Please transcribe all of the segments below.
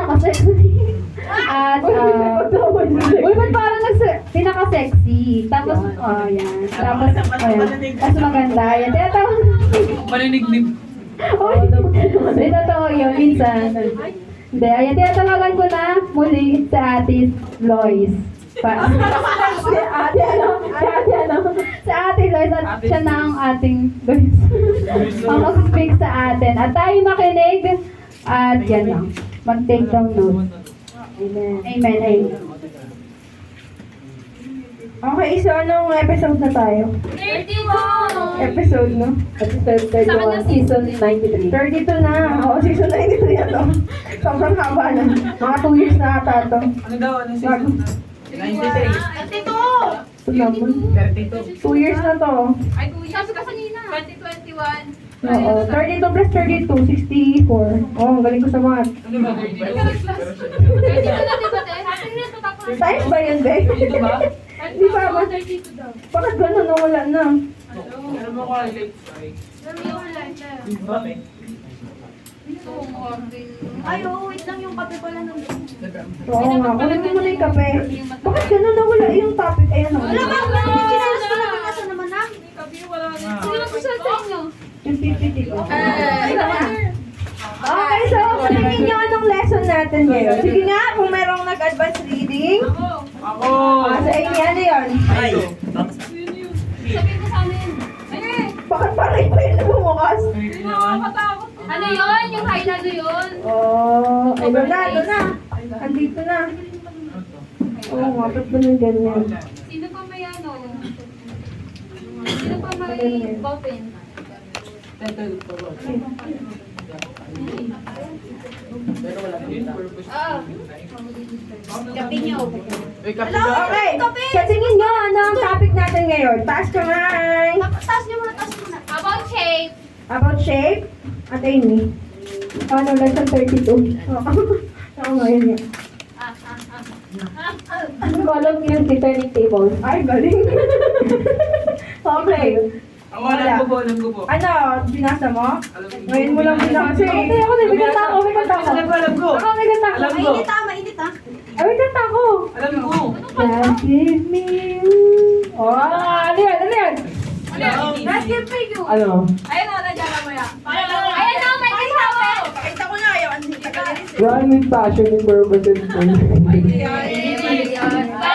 pinaka-sexy. At, uy, ba't parang pinaka-sexy? Tapos, yan. Tapos, ayan. Tapos maganda. Yan, tinatawag. Paninignig. Uy, hindi totoo yun, minsan. Hindi, ayan, tinatawagan ko na muli sa Ate Lois. Si ate ano? Si ate Lois at siya na ang ating Lois. Ang mag-speak sa atin. At tayo makinig. At yan lang. Mag-take down note. Amen. Amen. Okay, so anong episode na tayo? 31! Episode, no? Episode 31, season 93. 32 na. Oo, season 93 na to. Sobrang haba na. Mga 2 years na ata to. Ano daw? Ano season na? 93. 32! Ito naman. 32. 2 years na to. Ay, kuya, sa kanina. 2021. Oo, 32 plus 32, 64. Oo, ang galing ko sa math. Ano ba? 32? 32 na, diba, te? Happy na ito, tapos. Times ba yun, Be? 32 ba? Di ba ba? 32 daw. Bakit gano'n na wala na? Alam mo ko ang late strike. Bakit? Ay, oo, wait lang yung kape pala nung Oo nga, kunin mo muna yung kape. Bakit gano'n na wala yung topic? Ayan o. wala ba? Kinalas ko na pagkasa naman na. Sino lang ko sa inyo? Yung PPT ko. Ito na. Okay, so patingin nyo anong lesson natin ngayon. Sige nga, kung merong nag-advance reading. Ako! Sa inyo, ano yun? Ay! Sabihin ko sa amin. Ay, Bakit parang iba yung bumukas? nakakatakot. Ano yun? Yung highlight yun? Oh, ay doon na. Andito na. Oo nga, ba't ba nang ganyan? Sino pa may ano? Sino pa may ballpen? Ah. Kape niyo. Uy, kape Okay, sa tingin nyo, ano ang topic natin ngayon? Taas kamay. Taas niyo muna, taas muna. About shape. About shape? At Amy. Ano, lesson 32. Oo nga, yun yan. Ano ko alam yung turning table? Ay, galing. Okay. Ako, alam ko po. Ano, binasa mo? Alam ko. Ngayon mo lang binasa eh. Hindi, ako may kanta ako, may kanta ako. Alam ko. Ako may kanta ako. Alam ko. Mainit ah. Ay, may kanta ako. Alam ko. Just give me you. Oh, ano yan? Ano yan? Let's give me you. Ano? Ayun o, nandiyan na mo yan. Ayun o, may kasabi. Pakita ko na ayaw. Ano yung tagalinis eh. Run with passion and purpose and faith.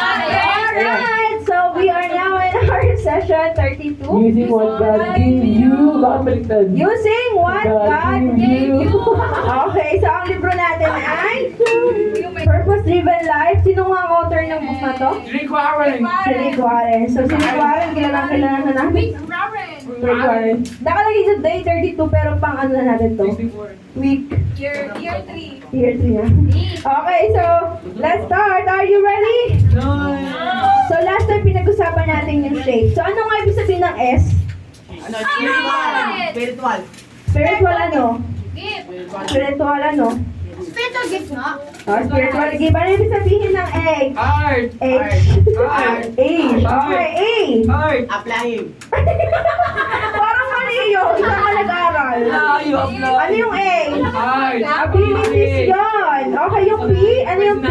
Alright, so we are now in our session 32. Using what God gave you. Bakit baliktad? Using what God gave you. Okay, so ang libro natin ay Purpose Driven Life. Sino nga ang author ng book na to? Drink Warren. Si Rick Warren. So si Rick Warren, kilala na natin. Rick Warren. Nakalagay sa day 32 pero pang ano na natin to? 64. Week Year 3. year 3 na. Okay, so let's start. Are you ready? No. So last time pinag-usapan natin yung shape. So ano nga ibig sabihin ng S? Ano, spiritual. Spiritual. Spiritual ano? Gift. Spiritual ano? Spiritual gift nga. Oh, spiritual gift. Ano ibig sabihin ng A? Art. H. Art. A. Okay, A. Art. Applying. Parang mali yun. Isang ka nag-aral. Layo, apply. Ano yung A? Art. Abilities yun. Okay, yung P? Ano yung P?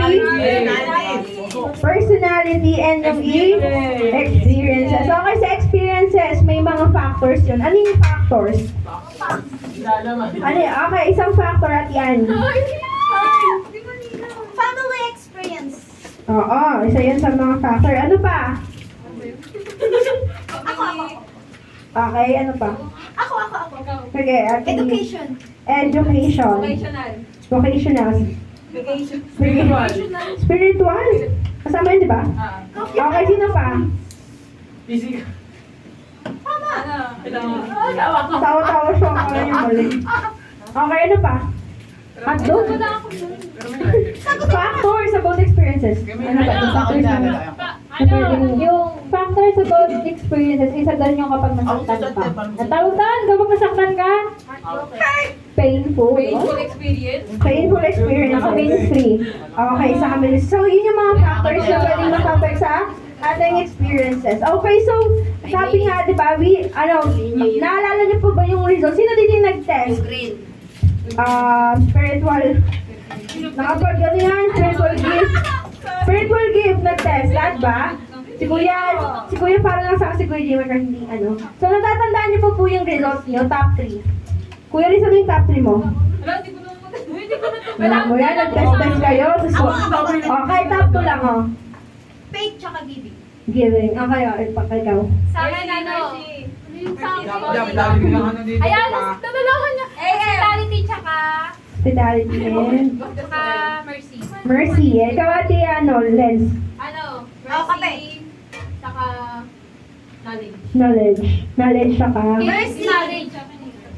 Personality. And yung E? Experiences. Okay, sa experiences, may mga factors yun. Ano yung factors? Ano yun? Okay, isang factor at yan. Family experience. Oo, isa yan sa mga factor. Ano pa? Ako. Okay, ano pa? Ako. Okay, at Education. Education. Vocational. Spiritual. Spiritual. Kasama yun, di ba? Okay, sino pa? Physical. Tawa-tawa siya ang mga yung mali. Okay, ano pa? Hotdog? Factors about experiences. Ano ba? Yung factors yung factors about experiences, isa doon yung kapag nasaktan ka. Natawag kapag nasaktan ka? Painful. experience. Painful experience. Ako means 3. Okay, sa amin. So, yun yung mga factors na pwedeng makapag sa ating experiences. Okay, so, sabi nga, di ba, naalala niyo po ba yung results? Sino din yung nag-test? Green. Spiritual. Nakapag ano yan, spiritual gift. Spiritual gift, nag-test. Lahat ba? Si Kuya parang nasa si Kuya Jimmy kasi hindi ano. So natatandaan niyo po yung results niyo, top 3. Kuya Riz, ano yung top 3 mo? Wala mo yan, nag-test kayo. Okay, top 2 lang oh. Faith tsaka giving. Giving. Okay, ikaw. Sa akin, ano? Yung sa akin. Dami lang ano dito. Ayan, tutulungan niya. Hospitality tsaka Hospitality and tsaka mercy. mercy. Ikaw ate, ano, Lens. Ano? kape. Mercy. Tsaka knowledge. Knowledge. Knowledge siya ka. Mercy. Knowledge.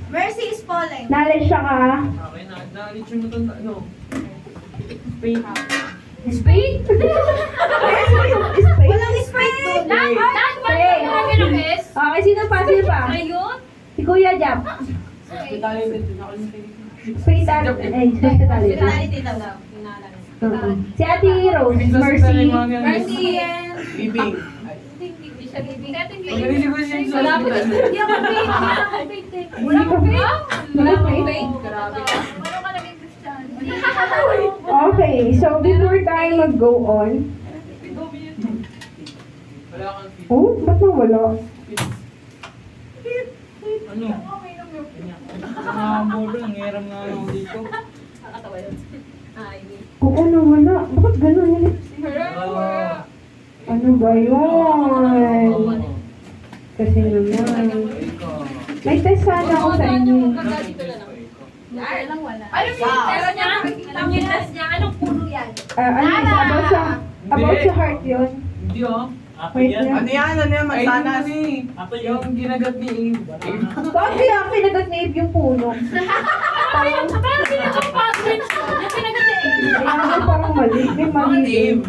Mercy is falling. Knowledge siya ka. Okay na, na-reach mo itong ano. Paint. Spade? Walang spade doon. Lahat ba Spade. yung mga ganun is? Okay, sino pa? Sino pa? Ayun? Si Kuya Jap. Hospitality, nakalimutan. Faith at, hospitality. Hospitality daw. Si Ate Rose, Mercy. Mercy and... Bibing. Hindi siya giving. Magaling ko siya sa Wala po. hospital. Hindi ako faith. Wala akong faith eh. Wala ka faith? Wala akong faith. Grabe. Wala ka naging Christian. Okay, so before tayo mag-go on, Wala kang fit. oh, ba't nawala? Ano? Nakabolo, nangyayram nga ako dito. Oo, nawala. Bakit ganun? Ah. Ano ba yun? Kasi naman. Ikaw. May test sana ako sa inyo. Wala. Ano yung pero niya? Alam niyo test niya. Anong puno yan? Ano is about sa heart yun. Hindi ah. Wait lang. Ano yan? Ano yan? Ay, Mansanas? yung ginagat ni Eve. Bakit kaya pinagat ni Eve yung puno? Pero pinag-past tense. Yung pinag-ate. Kaya parang mali. May mali Bakit din. Eve?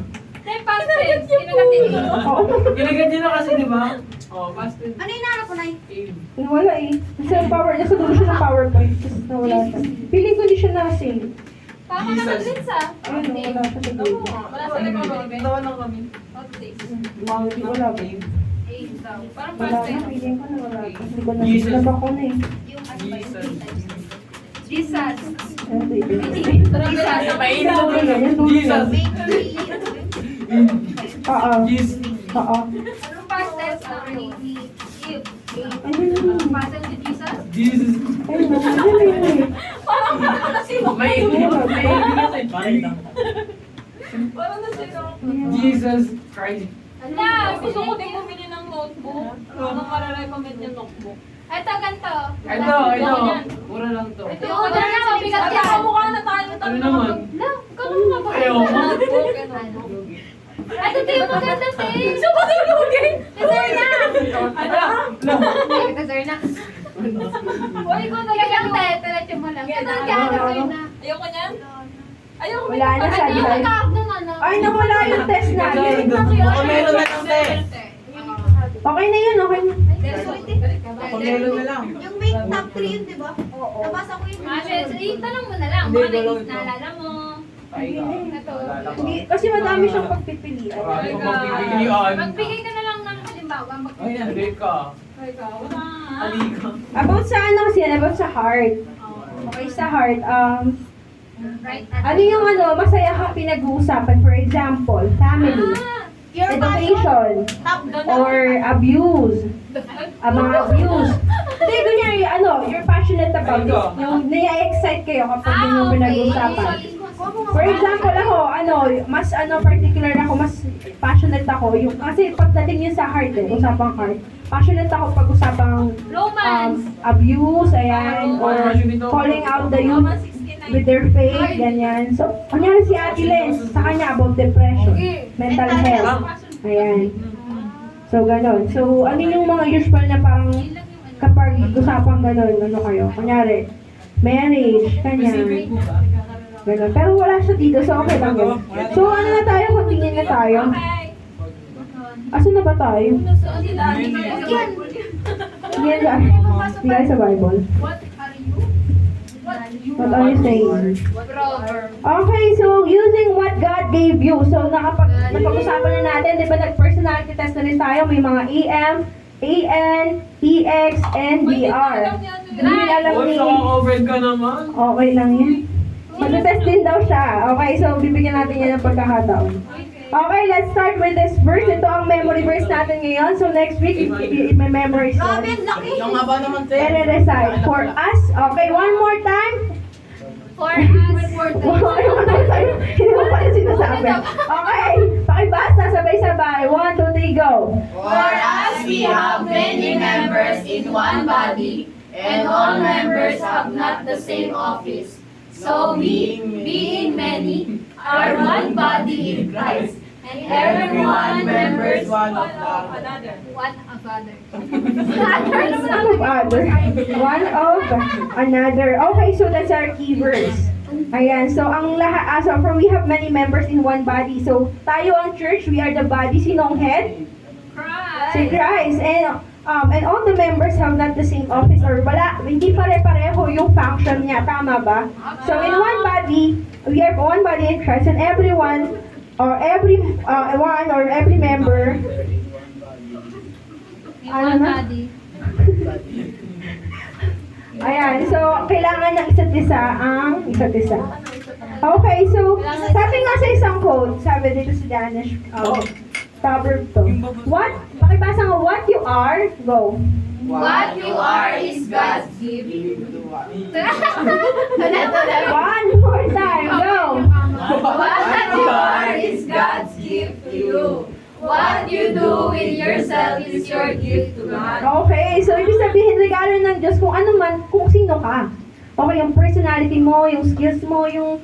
Yung past tense. Pinag-ate. Oo. Ginagat niya na kasi, di ba? Oh, past tense. Ano yung nahanap ko na yun? Eve. Nawala eh. Nasa dulo siya ng PowerPoint. Tapos nawala siya. Feeling ko hindi siya na-save. Baka nag-rinse ah. Ayun, nawala siya sa dulo. Wala sa record. Tawa lang kami. Wala ba? Parang Wala past na. tense. Feeling ko nawala. Hindi ko na Jesus. sinabak ko na eh. Jesus. Jesus. Ano ito? Painin mo Yan, na. dulo Jesus. Oo. Jesus. Oo. Anong past tense na ni Eve? Ayun. Past tense ni Jesus? Jesus. Ayun. Ayun. Parang sino? May Parang na sino? Jesus Christ. Ala, gusto ko din bumili ng notebook. Anong mararecommend yung notebook? Ito, ganito. Ito. Mura lang to. Ito, wala na. Mabigat yan. Kamukha na tayo. Ano naman? La, ganun nga ba? Ayaw mo. Ito, ito yung maganda sa'yo. So, patulugin. Deserve na. Deserve na. Uy, ko talaga lang tayo. Talatyo mo lang. Ito, deserve na. Ayoko niyan. Ayoko. Wala na siya. Ayoko Dahil- ka ng ano. Ay, nawala yung test natin. Ako meron na lang test. Okay na yun, okay na. Ako meron na lang. Yung make top 3 yun, di ba? Oo. Nabasa ko yun. Tanong mo na lang. Hindi, Baka galaw nais ito. naalala mo. Ito. Hindi, kasi madami siyang pagpipilian. Marami kong pagpipilian. Magbigay ka na lang ng halimbawa. Ay, halika. Halika. About sa ano kasi yan, about sa heart. Okay, sa heart, Right? ano yung ano, masaya kang pinag-uusapan? For example, family, education, or abuse. Mga abuse. Hindi, kunyari, ano, you're passionate about it. Yung nai-excite kayo kapag yun yung pinag-uusapan. For example, ako, ano, mas ano, particular ako, mas passionate ako. Yung, kasi pagdating yun sa heart, usapang heart, passionate ako pag usapang Romance. abuse, ayan, or calling out the youth with their faith, ganyan. So, kunyari si Ate Lens, sa kanya about depression, mental health, ayan. So, ganon. So, ano yung mga usual na parang kapag usapang ganon, ano kayo? Kunyari, marriage, ganyan. Ganon. Pero wala siya dito, so okay lang yun. So, ano na tayo? Continue na tayo. Asan na ba tayo? Hindi yan Hindi yan sa Bible. What are you saying? Okay, so using what God gave you. So, napag-usapan na natin, di ba nag-personality test na rin tayo. May mga EM, AN, EX, and DR. Hindi alam Uy, ni... naka-covered ka naman. Okay lang yan. Mag-test din daw siya. Okay, so bibigyan natin yan ng pagkakataon. Okay, let's start with this verse. Ito ang memory verse natin ngayon. So next week, i-memorize Grabe, yan. ang laki. Yung haba naman, te. I-recite for us. Okay, one more time. For us. Hindi mo pala sinasabi. Okay, pakibasa, sabay-sabay. 1, 2, 3, go. For as we have many members in one body, and all members have not the same office, so we, being many, are one body in Christ, and everyone members One of another. One of other. One of other. One of another. Okay, so that's our key verse. Ayan, so ang lahat, so for we have many members in one body. So tayo ang church, we are the body. Sinong head? Si Christ. And all the members have not the same office or wala, hindi pare-pareho yung function niya. Tama ba? So in one body, we are one body in Christ and everyone or every one or every member One body. Ayan, so kailangan ng isa't isa ang isa't isa. Okay, so sabi nga sa isang quote, sabi dito sa Danish proverb to. Pakibasa nga, what you are, go. what you are is God's gift. One more time, go. What you are is God's gift to you. What you do with yourself is your gift to God. Okay, so ibig sabihin, regalo ng Diyos kung ano man, kung sino ka. Okay, yung personality mo, yung skills mo, yung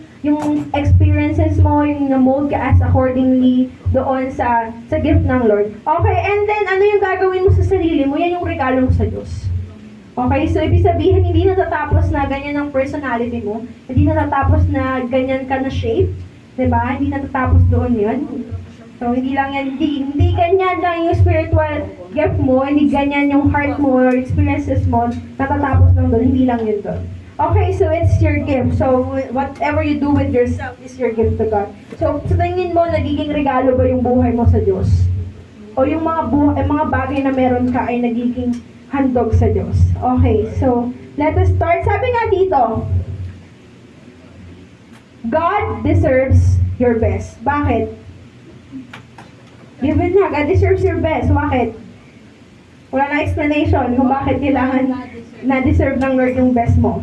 experiences mo, yung na-mold ka as accordingly doon sa gift ng Lord. Okay, and then ano yung gagawin mo sa sarili mo, yan yung regalo mo sa Diyos. Okay, so ibig sabihin, hindi natatapos na ganyan ang personality mo, hindi natatapos na ganyan ka na shape, diba? Hindi natatapos doon yun. So, hindi lang yan, hindi ganyan lang yung spiritual gift mo, hindi ganyan yung heart mo or experiences mo, natatapos lang doon, hindi lang yun doon. Okay, so it's your gift. So, whatever you do with yourself is your gift to God. So, sa tingin mo, nagiging regalo ba yung buhay mo sa Diyos? O yung mga bagay na meron ka ay nagiging handog sa Diyos? Okay, so, let us start. Sabi nga dito, God deserves your best. Bakit? Given na, God deserves your best. Bakit? Wala na explanation kung bakit kailangan na-deserve ng Lord yung best mo.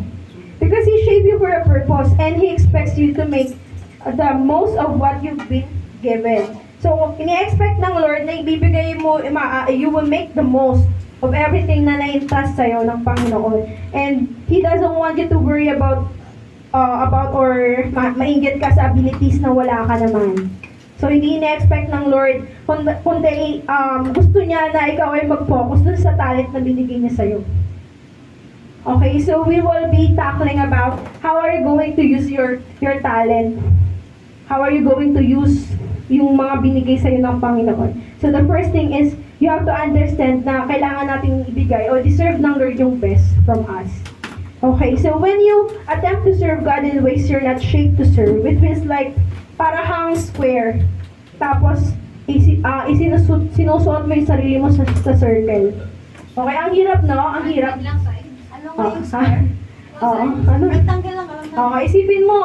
Because He shaped you for a purpose and He expects you to make the most of what you've been given. So, ini-expect ng Lord na ibibigay mo, you will make the most of everything na na-entrust sa'yo ng Panginoon. And He doesn't want you to worry about or mainggit ka sa abilities na wala ka naman. So, hindi ina-expect ng Lord, kundi gusto niya na ikaw ay mag-focus dun sa talent na binigay niya sa'yo. Okay, so we will be tackling about how are you going to use your talent? How are you going to use yung mga binigay sa'yo ng Panginoon? So, the first thing is, you have to understand na kailangan nating ibigay o deserve ng Lord yung best from us. Okay, so when you attempt to serve God in ways you're not shaped to serve, it feels like para hang square. Tapos, sinusuot mo yung sarili mo sa circle. Okay, ang hirap, no? Ang hirap. Ano nga yung square? Oo, ano? Rectangle lang, alam na. Okay, isipin mo,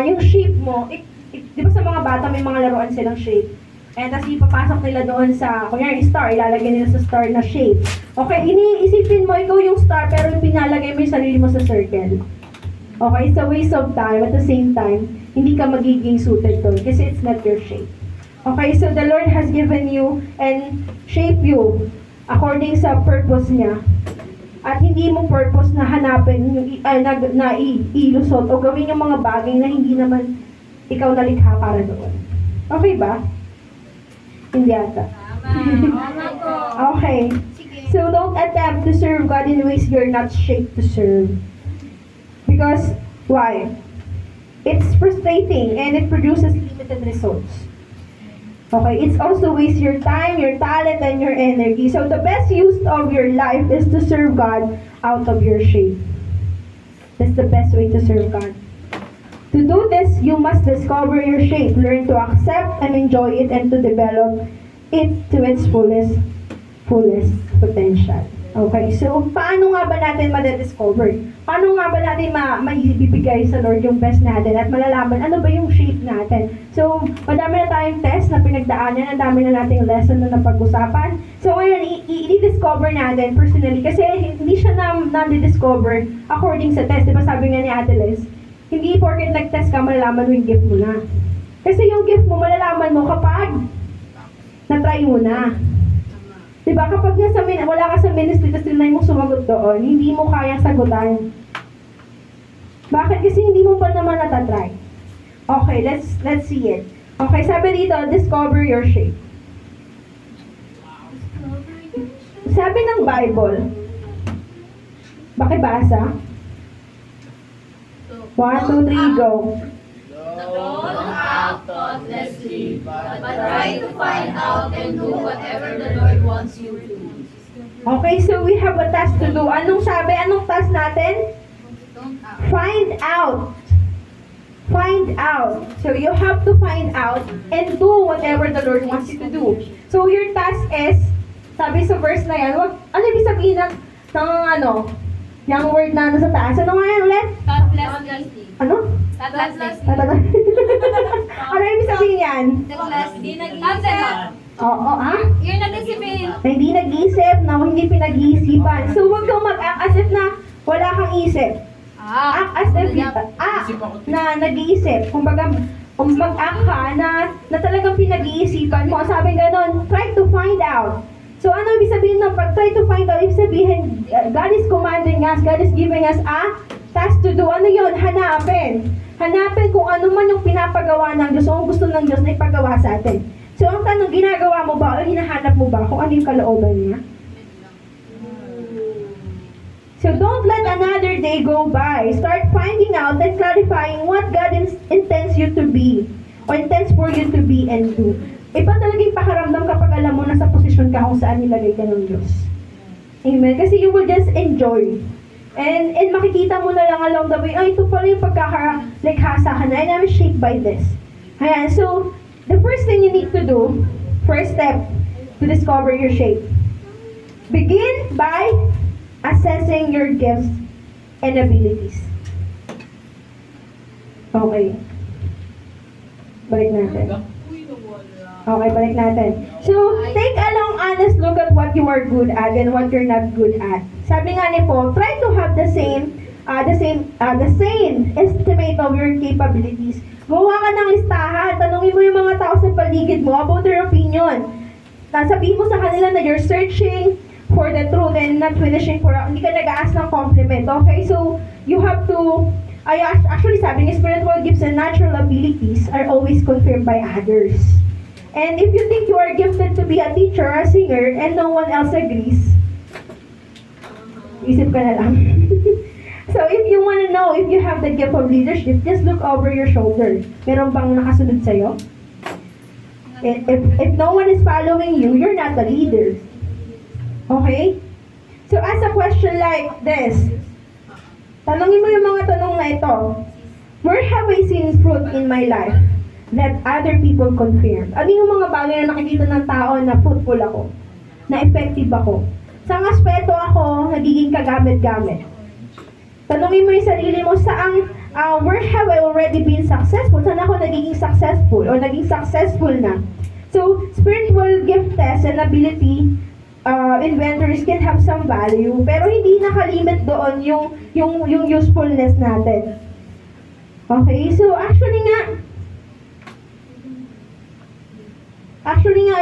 yung shape mo, di ba sa mga bata may mga laruan silang shape? And tapos ipapasok nila doon sa, kunyari star, ilalagay nila sa star na shape. Okay, isipin mo, ikaw yung star, pero pinalagay mo yung sarili mo sa circle. Okay, it's a waste of time. At the same time, hindi ka magiging suited doon kasi it's not your shape. Okay, so the Lord has given you and shape you according sa purpose niya. At hindi mo purpose na hanapin yung ilusot o gawin yung mga bagay na hindi naman ikaw nalikha para doon. Okay ba? Hindi ata. Okay. So don't attempt to serve God in ways you're not shaped to serve. Because, why? It's frustrating and it produces limited results. Okay, it's also waste your time, your talent, and your energy. So the best use of your life is to serve God out of your shape. That's the best way to serve God. To do this, you must discover your shape, learn to accept and enjoy it, and to develop it to its fullest potential. Okay, so paano nga ba natin madidiscover paano nga ba natin maibibigay sa Lord yung best natin at malalaman ano ba yung shape natin. So, madami na tayong test na pinagdaanan, ang dami na nating lesson na napag-usapan. So, ngayon, i-discover natin personally kasi hindi siya na-discover according sa test. Diba sabi nga ni Ate Liz, hindi porket nag-test ka, malalaman mo yung gift mo na. Kasi yung gift mo, malalaman mo kapag na-try mo na. Diba, kapag wala ka sa ministry, tapos tinry mong sumagot doon, hindi mo kayang sagutan. Bakit? Kasi hindi mo pa naman natatry. Okay, let's see it. Okay, sabi dito, discover your shape. Sabi ng Bible, bakibasa? 1, 2, 3, go. Don't act thoughtlessly, but try to find out and do whatever the Lord wants you to do. Okay, so we have a task to do. Anong sabi? Anong task natin? Find out. Find out. So you have to find out and do whatever the Lord wants you to do. So your task is, sabi sa verse na yan, ano ibig sabihin ng yung word na sa taas? Ano nga yan ulit? Thoughtlessly. Ano? Thoughtlessly. Ano ibig sabihin yan? Thoughtlessly. Thoughtless. Oo, You're not disciplined. na hindi nag-iisip, na hindi pinag-iisipan. So, huwag kang mag-act as if na wala kang isip. Act as if na nag-iisip. Kumbaga, kung mag-act ka na talagang pinag-iisipan mo, sabi ganon, try to find out. So, ano ibig sabihin ng pag-try to find out? Ibig sabihin, God is commanding us, God is giving us a task to do. Ano yun? Hanapin. Hanapin kung ano man yung pinapagawa ng Diyos o gusto ng Diyos na ipagawa sa atin. So, ang tanong, ginagawa mo ba o hinahanap mo ba kung ano yung kalooban niya? So, don't let another day go by. Start finding out and clarifying what God intends you to be or intends for you to be and do. Iba talaga yung pakaramdam kapag alam mo na sa posisyon ka kung saan nilagay ka ng Diyos. Amen? Kasi you will just enjoy. And makikita mo na lang along the way, ito pala yung pagkakalikhasahan na, and I'm shaped by this. Ayan, so, the first thing you need to do, first step to discover your shape. Begin by assessing your gifts and abilities. Okay. Balik natin. Okay, balik natin. So, take a long, honest look at what you are good at and what you're not good at. Sabi nga ni Paul, try to have the same estimate of your capabilities. Gawa ka ng listahan. Tanungin mo yung mga tao sa paligid mo about their opinion. Sabihin mo sa kanila na you're searching for the truth and not finishing hindi ka nag-ask ng compliment. Okay, so you have to, actually sabi ni spiritual gifts and natural abilities are always confirmed by others. And if you think you are gifted to be a teacher or a singer and no one else agrees, isip ka na lang. So if you want to know if you have the gift of leadership, just look over your shoulder. Meron bang nakasunod sa'yo? If no one is following you, you're not a leader. Okay? So ask a question like this. Tanungin mo yung mga tanong na ito. Where have I seen fruit in my life that other people confirm? Ano yung mga bagay na nakikita ng tao na fruitful ako? Na effective ako? Saan aspeto ako nagiging kagamit-gamit? Tanungin mo yung sarili mo, where have I already been successful? Saan ako nagiging successful o naging successful na? So, spiritual gift test and ability inventories can have some value, pero hindi nakalimit doon yung usefulness natin. Okay, so actually nga,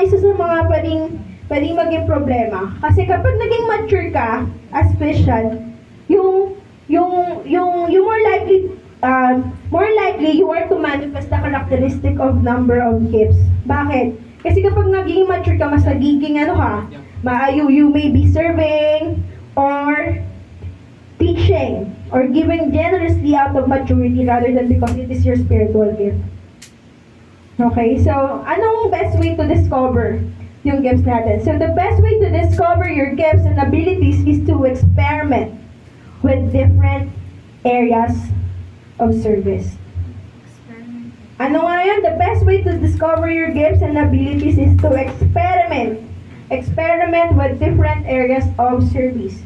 isa sa mga pwedeng maging problema. Kasi kapag naging mature ka as Christian, yung more likely you are to manifest the characteristic of number of gifts. Bakit? Kasi kapag naging mature ka, mas nagiging you may be serving or teaching or giving generously out of maturity rather than because it is your spiritual gift. Okay, so anong best way to discover yung gifts natin? So the best way to discover your gifts and abilities is to experiment with different areas of service. Ano nga yun? The best way to discover your gifts and abilities is to experiment with different areas of service.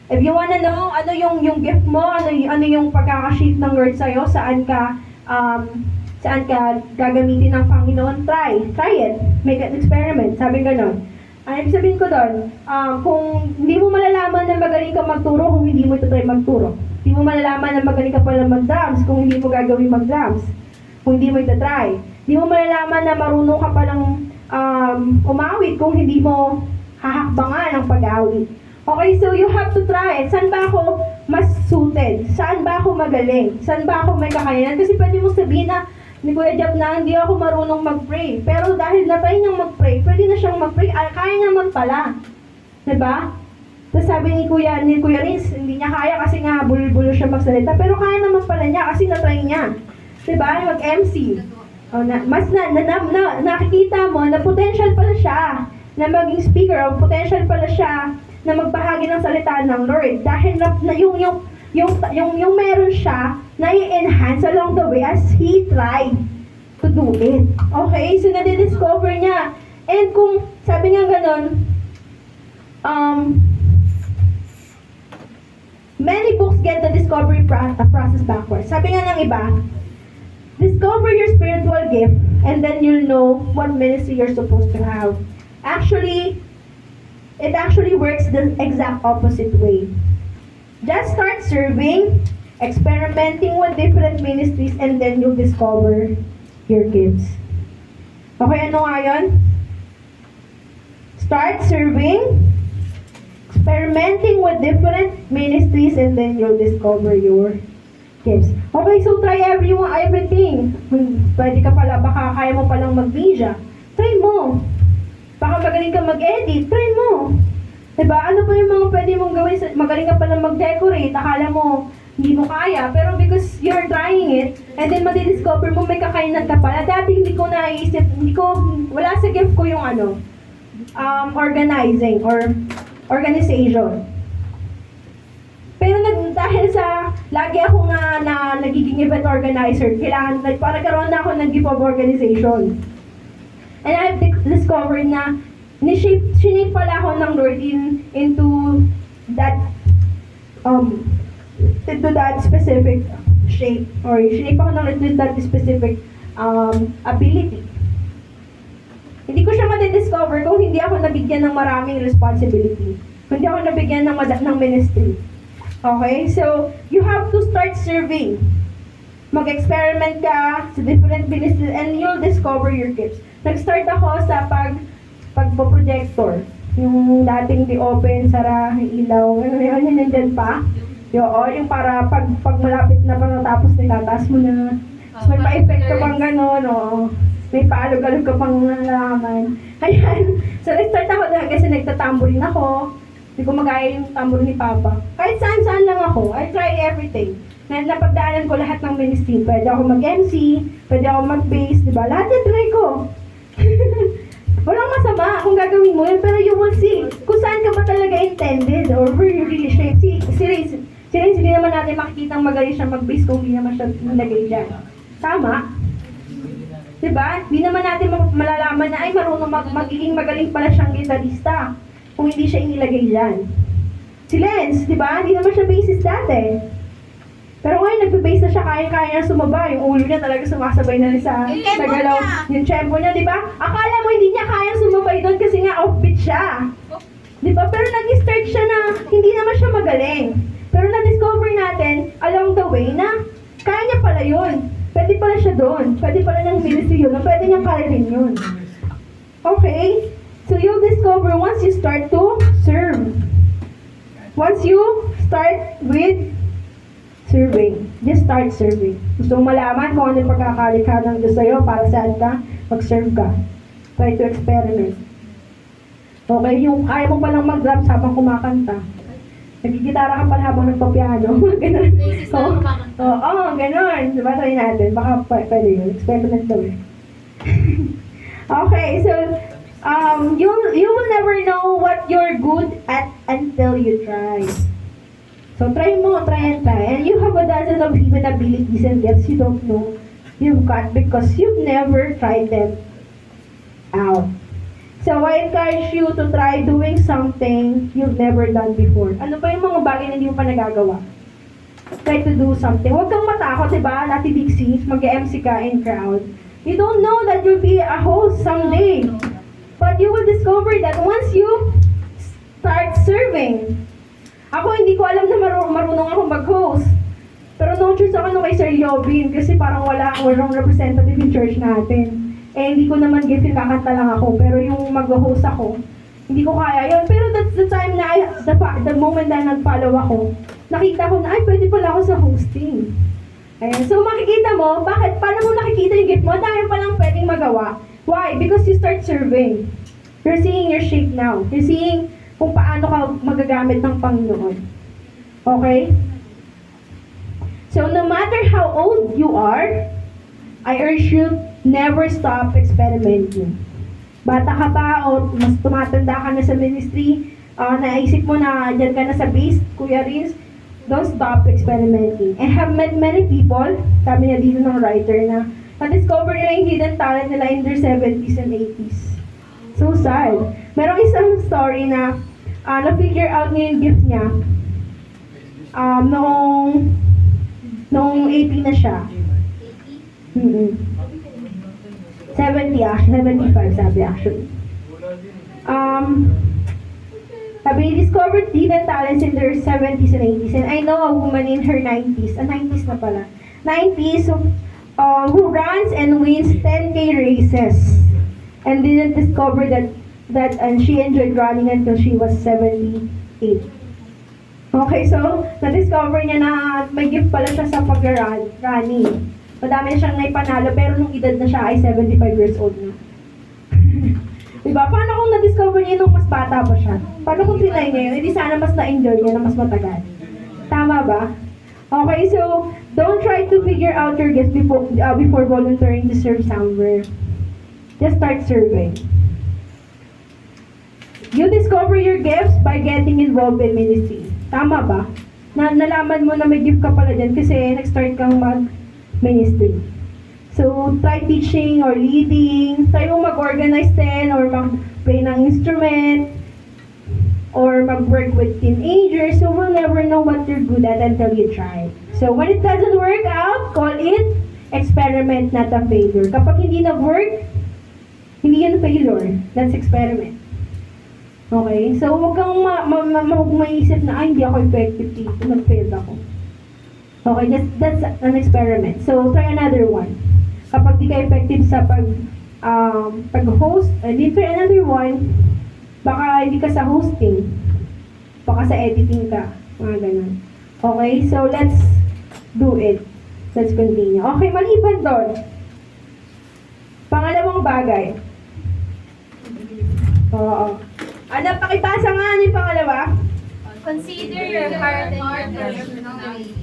If you wanna know ano yung gift mo, ano yung pagkaka-shape ng word sa'yo, saan ka gagamitin ng Panginoon, try it. Make an experiment. Sabi ganon. Ang ibig sabihin ko doon, kung hindi mo malalaman na magaling ka magturo kung hindi mo ito try magturo. Hindi mo malalaman na magaling ka pala mag-drums kung hindi mo gagawin mag-drums. Kung hindi mo ito try. Hindi mo malalaman na marunong ka palang umawit kung hindi mo hahakbangan ang pag-awit. Okay, so you have to try it. Saan ba ako mas suited? Saan ba ako magaling? Saan ba ako may kakayanan? Kasi pwede mo sabihin na, ni Kuya Jap na, hindi ako marunong mag-pray. Pero dahil na-try niyang mag-pray, pwede na siyang mag-pray. Kaya naman pala. Diba? Tapos sabi ni Kuya Riz, hindi niya kaya kasi nga bulol-bulol siya magsalita. Pero kaya naman pala niya kasi na-try niya. Diba? Mag-MC. Nakikita mo na potential pala siya na maging speaker o potential pala siya na magbahagi ng salita ng Lord dahil yung meron siya na i-enhance along the way as he tried to do it. Okay? So, nadidiscover niya. And kung, sabi nga ganon, many books get the discovery process backwards. Sabi nga ng iba, discover your spiritual gift and then you'll know what ministry you're supposed to have. It actually works the exact opposite way. Just start serving, experimenting with different ministries, and then you'll discover your gifts. Okay, ano nga yun? Start serving, experimenting with different ministries, and then you'll discover your gifts. Okay, so try everything. Pwede ka pala, baka kaya mo palang mag-media. Try mo. Baka magaling ka mag-edit, try mo. Diba? Ano pa yung mga pwede mong gawin? Magaling ka palang mag-decorate, akala mo hindi mo kaya, pero because you're trying it, and then madidiscover mo may kakayanan ka pala. Dati hindi ko naisip, wala sa gift ko yung organizing or organization. Pero dahil sa, lagi ako na nagiging event organizer, parang nagkaroon na ako ng gift of organization. And I've discovered na sinip pala ako ng Lord into that specific shape, or sinip ako ng Lord into that specific ability. Hindi ko siya madidiscover kung hindi ako nabigyan ng maraming responsibility. Kung hindi ako nabigyan ng ministry. Okay? So, you have to start serving. Mag-experiment ka sa different ministries and you'll discover your gifts. Nag-start ako sa pagpo-projector. Yung dating di-open, sara, ilaw, yun nandyan pa. Yung para pag malapit na pang tapos nagtataas mo na. So, may pa-effect ka pang gano'n, may paalog-alog ka pang nalaman. Ayan. So, nag-start ako dahil kasi nagtatamburin ako. Hindi ko magaya yung tamburin ni Papa. Kahit saan-saan lang ako. I try everything. Napagdaanan ko lahat ng ministry. Pwede ako mag-MC, pwede ako mag-bass, diba? Lahat yung try ko. Walang masama kung gagawin mo yun, pero you will see kung saan ka ba talaga intended or where you really shape. Si Riz, hindi naman natin makikita magaling siya mag-bass kung hindi naman siya nilagay dyan. Tama? Diba? Hindi naman natin malalaman na ay marunong magiging magaling pala siyang gitarista kung hindi siya inilagay dyan. Si Lenz, diba? Hindi naman siya bassist dati. Pero ngayon, nagpe-base na siya, kaya na sumaba. Yung ulo niya talaga sumasabay na rin sa galaw. Yung tempo niya, di ba? Akala mo hindi niya kaya sumabay doon kasi nga offbeat siya. Di ba? Pero nag-start siya na hindi naman siya magaling. Pero na-discover natin along the way na kaya niya pala yun. Pwede pala siya doon. Pwede pala ng ministry yun. Pwede niyang kalarin yun. Okay? So you'll discover once you start to serve. Once you start with serving. Just start serving. Gusto mong malaman kung ano yung pagkakalikha ng Diyos sa'yo para saan ka, mag-serve ka. Try to experiment. Okay, yung kaya mo palang mag-drums habang kumakanta. Nagigitara ka pala habang nagpapiano. Ganun. Oo, ganun. Diba, try natin. Baka pwede yun. Experiment daw eh. Okay, so, you will never know what you're good at until you try. So, try mo, try and try. And you have a dozen of hidden abilities and gifts you don't know you've got because you've never tried them out. So, I encourage you to try doing something you've never done before. Ano ba yung mga bagay na hindi mo pa nagagawa? Try to do something. Huwag kang matakot, diba? Ate Dixie, mag-MC ka in crowd. You don't know that you'll be a host someday. But you will discover that once you start serving. Ako, hindi ko alam na marunong ako mag-host. Pero no-choose ako nung kay Sir Yobin kasi parang walang representative yung church natin. Eh, hindi ko naman gift yung kakanta lang ako. Pero yung mag-host ako, hindi ko kaya yun. Pero that's the time na, the moment na nag-follow ako, nakita ko na, ay, pwede pala ako sa hosting. Ayan. So, makikita mo, paano mo nakikita yung gift mo? Dahil palang pwedeng magawa. Why? Because you start serving. You're seeing your shape now. You're seeing kung paano ka magagamit ng Panginoon. Okay? So, no matter how old you are, I urge you, never stop experimenting. Bata ka pa o mas tumatanda ka na sa ministry, naisip mo na dyan ka na sa base, Kuya Riz, don't stop experimenting. And have met many people, sabi niya dito ng writer, na na-discover nila yung hidden talent nila in their 70s and 80s. So sad. Merong isang story na na-figure out niya yung gift niya noong 80 na siya. 70 actually, 75 sabi actually. Sabi, discovered hidden talents in their 70s and 80s. And I know a woman in her 90s, 90s na pala, 90s who runs and wins 10K races and didn't discover that and she enjoyed running until she was 78. Okay, so, na-discover niya na may gift pala siya sa pag-running. Madami na siyang naipanalo, pero nung edad na siya ay 75 years old na. Diba? Paano kung na-discover niya nung mas bata pa siya? Paano kung trinay niya yun? Hindi sana mas na-enjoy niya na mas matagal. Tama ba? Okay, so, don't try to figure out your gifts before volunteering to serve somewhere. Just start serving. You discover your gifts by getting involved in ministry. Tama ba? Nalaman mo na may gift ka pala dyan kasi nag-start kang mag-ministry. So, try teaching or leading. Try mo mag-organize din or mag-play ng instrument or mag-work with teenagers. So, we'll never know what you're good at until you try. So, when it doesn't work out, call it experiment, not a failure. Kapag hindi nag-work, hindi yan failure. That's experiment. Okay? So, huwag kang maisip na, hindi ako effective dito. Nag-fail ako. Okay? That's an experiment. So, try another one. Kapag di ka effective sa pag-host, then try another one. Baka hindi ka sa hosting. Baka sa editing ka. Mga ganun. Okay? So, let's do it. Let's continue. Okay, maliban doon. Pangalawang bagay. Oo. Pakipasa nga ano yung pangalawa? Consider your heart and your personality.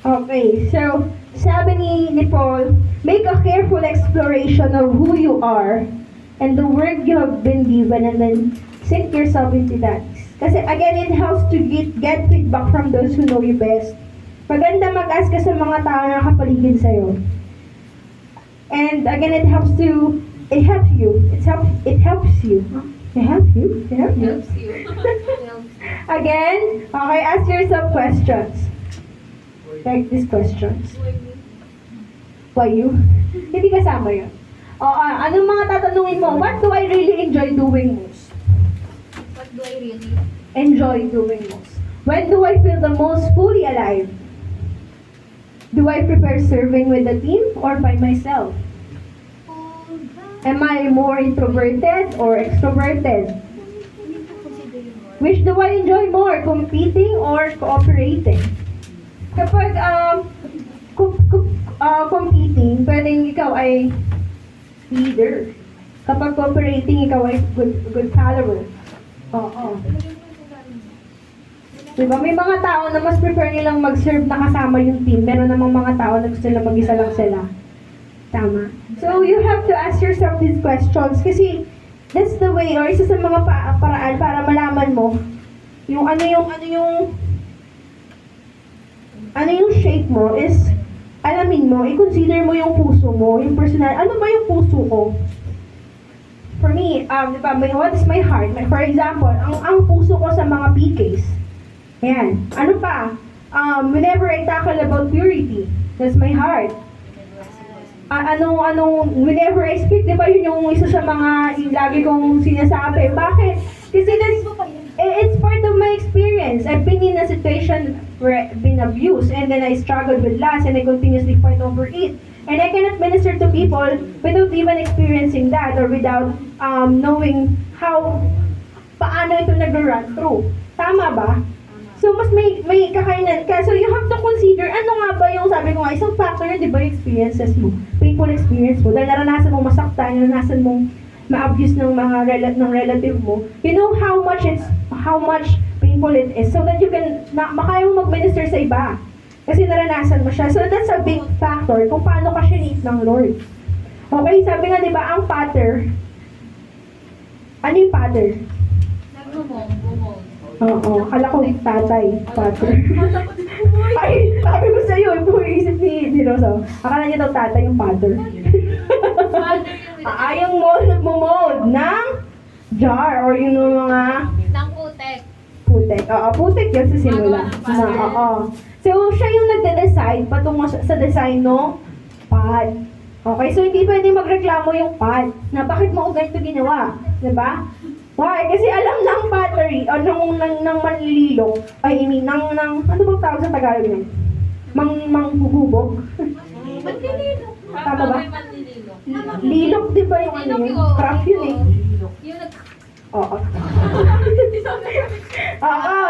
Okay, so, sabi ni Paul, make a careful exploration of who you are and the work you have been given and then sink yourself into that. Kasi again, it helps to get feedback from those who know you best. Maganda mag-ask ka sa mga tao na nakapaligid sa'yo. And again, it helps you. It helps you. Again, okay, ask yourself questions. Like these questions. Why you? Hindi kasama yun. Anong mga tatanungin mo? What do I really enjoy doing most? What do I really? Enjoy doing most. When do I feel the most fully alive? Do I prefer serving with a team or by myself? Am I more introverted or extroverted? Which do I enjoy more, competing or cooperating? Kapag competing, pwedeng ikaw ay leader. Kapag cooperating, ikaw ay good follower. Oo. Diba? May mga tao na mas prefer nilang mag-serve na kasama yung team. Meron namang mga tao na gusto nilang mag-isa lang sila. Tama. So, you have to ask yourself these questions kasi that's the way or isa sa mga paraan para malaman mo yung ano yung shape mo is alamin mo, i-consider mo yung puso mo, yung personal, ano ba yung puso ko? for me, di ba, what is my heart? For example, ang puso ko sa mga PKs. Ayan. Ano pa? Whenever I tackle about purity, that's my heart. Whenever I speak, di ba yun yung isa sa mga yung lagi kong sinasabi. Bakit? Kasi it's part of my experience. I've been in a situation where I've been abused and then I struggled with lust and I continuously fight over it. And I cannot minister to people without even experiencing that or without knowing paano ito nag-run through. Tama ba? So, mas may kakainan ka. So, you have to consider, ano nga ba yung sabi ko nga, isang factor yun, di ba, yung experiences mo, painful experience mo, dahil naranasan mo masaktan, naranasan mong ma-abuse ng mga relative mo, you know how much painful it is, so that you can, makaya mo mag-minister sa iba. Kasi naranasan mo siya. So, that's a big factor kung paano ka sinip ng Lord. Okay, sabi nga, di ba, ang pattern, ano yung pattern? Nagmumong. Oo, akala ko tatay, father. Ay, sabi ko sa'yo, yung isip ni Rosa. Akala niya daw tatay yung father. Yung nagmo-mold ng jar or yung mga Nang putek. putek. Oo, putek yun sa simula. Oo. So, siya yung nagde-decide patungo sa design ng pad. Okay, so hindi pwede magreklamo yung pad na bakit mo ganito ginawa. Diba? Why? Kasi alam ng battery o ng manlililong, ano bang tawag sa Tagalog niyan? Manghubog? Manlililo. Tama ba? Manlililo. Lilok, di ba yung ano yun? Craft yun eh. Yung Oo.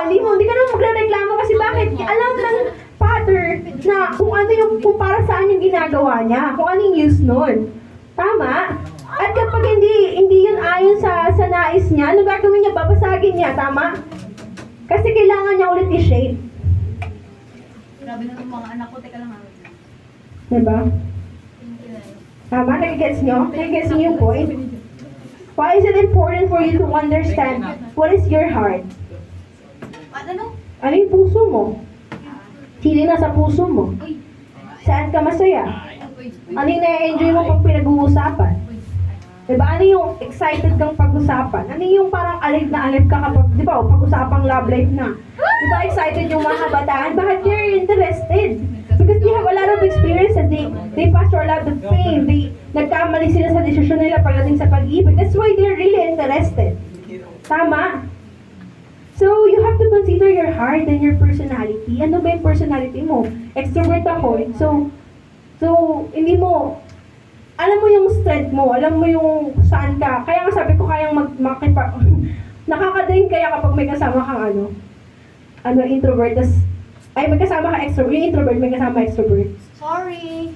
Hindi ka naman magre-reklamo kasi bakit? Alam ng father na kung para saan yung ginagawa niya, kung ano yung use nun. Tama? At kapag hindi yun ayon sa nais niya, ano gagawin niya? Babasagin niya, tama? Kasi kailangan niya ulit i-shape. Grabe na itong mga anak ko. Teka lang ha. Diba? Tama? Nagigets niyo? Nagigets niyo yung point? Why is it important for you to understand what is your heart? Ano? Ano yung puso mo? Sino nasa puso mo? Saan ka masaya? Ano yung na-enjoy mo pag pinag-uusapan? Diba? Ano yung excited kang pag-usapan? Ano yung parang alib na alib ka kapag, di ba, pag-usapang love life na? Diba excited yung mga kabataan? Bakit you're interested? Because they have a lot of experiences. They pass through a lot of pain. Nagkamali sila sa desisyon nila pagdating sa pag-ibig. That's why they're really interested. Tama? So, you have to consider your heart and your personality. Ano ba yung personality mo? Extrovert ako. So, hindi mo, alam mo yung strength mo, alam mo yung saan ka. Kaya nga sabi ko, kayang nakaka-drain kaya kapag may kasama kang introvert, may kasama ka extrovert, yung introvert, may kasama extrovert. Sorry.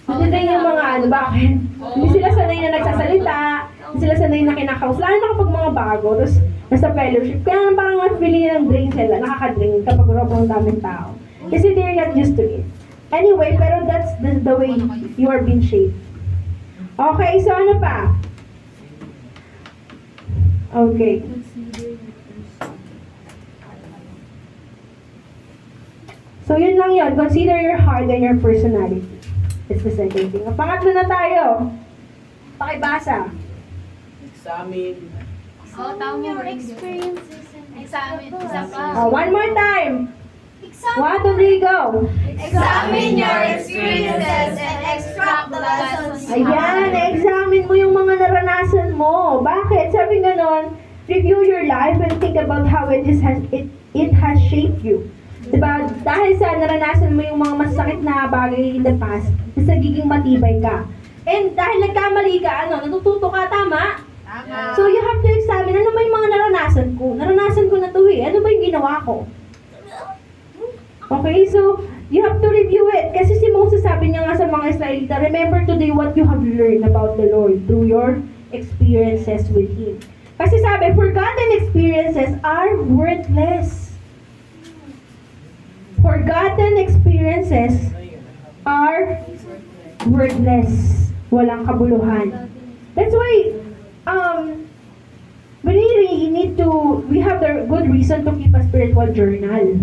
Hindi yung mga bakit? Hindi sila sanay na nagsasalita, hindi sila sanay na kinakaus. Lalo na kapag mga bago, tapos nasa fellowship, kaya parang mas-feeling ng drain sila, nakaka-drain kapag sobrang daming tao. Kasi they're not used to it. Anyway, pero that's the way you are being shaped. Okay, so ano pa? Okay. So yun lang yun. Consider your heart and your personality. It's the second thing. Pangatlo na tayo. Pakibasa. Examine. Oh, tama mo. experiences and Examine. Isa pa. One more time. 1, 2, 3, go. Examine your experiences and extract the lessons you Ayan, examine mo yung mga naranasan mo. Bakit? Sabi ganon, review your life and think about how it has shaped you. Diba? Dahil sa naranasan mo yung mga masakit na bagay in the past, mas nagiging matibay ka. And dahil nagkamali ka, natututo ka, tama? So you have to examine, ano ba yung mga naranasan ko? Naranasan ko na to eh. Ano ba yung ginawa ko? Okay, so you have to review it. Kasi si Moses sabi niya nga sa mga Israelita, remember today what you have learned about the Lord through your experiences with Him. Kasi sabi, forgotten experiences are worthless. Forgotten experiences are worthless. Walang kabuluhan. That's why, we have the good reason to keep a spiritual journal.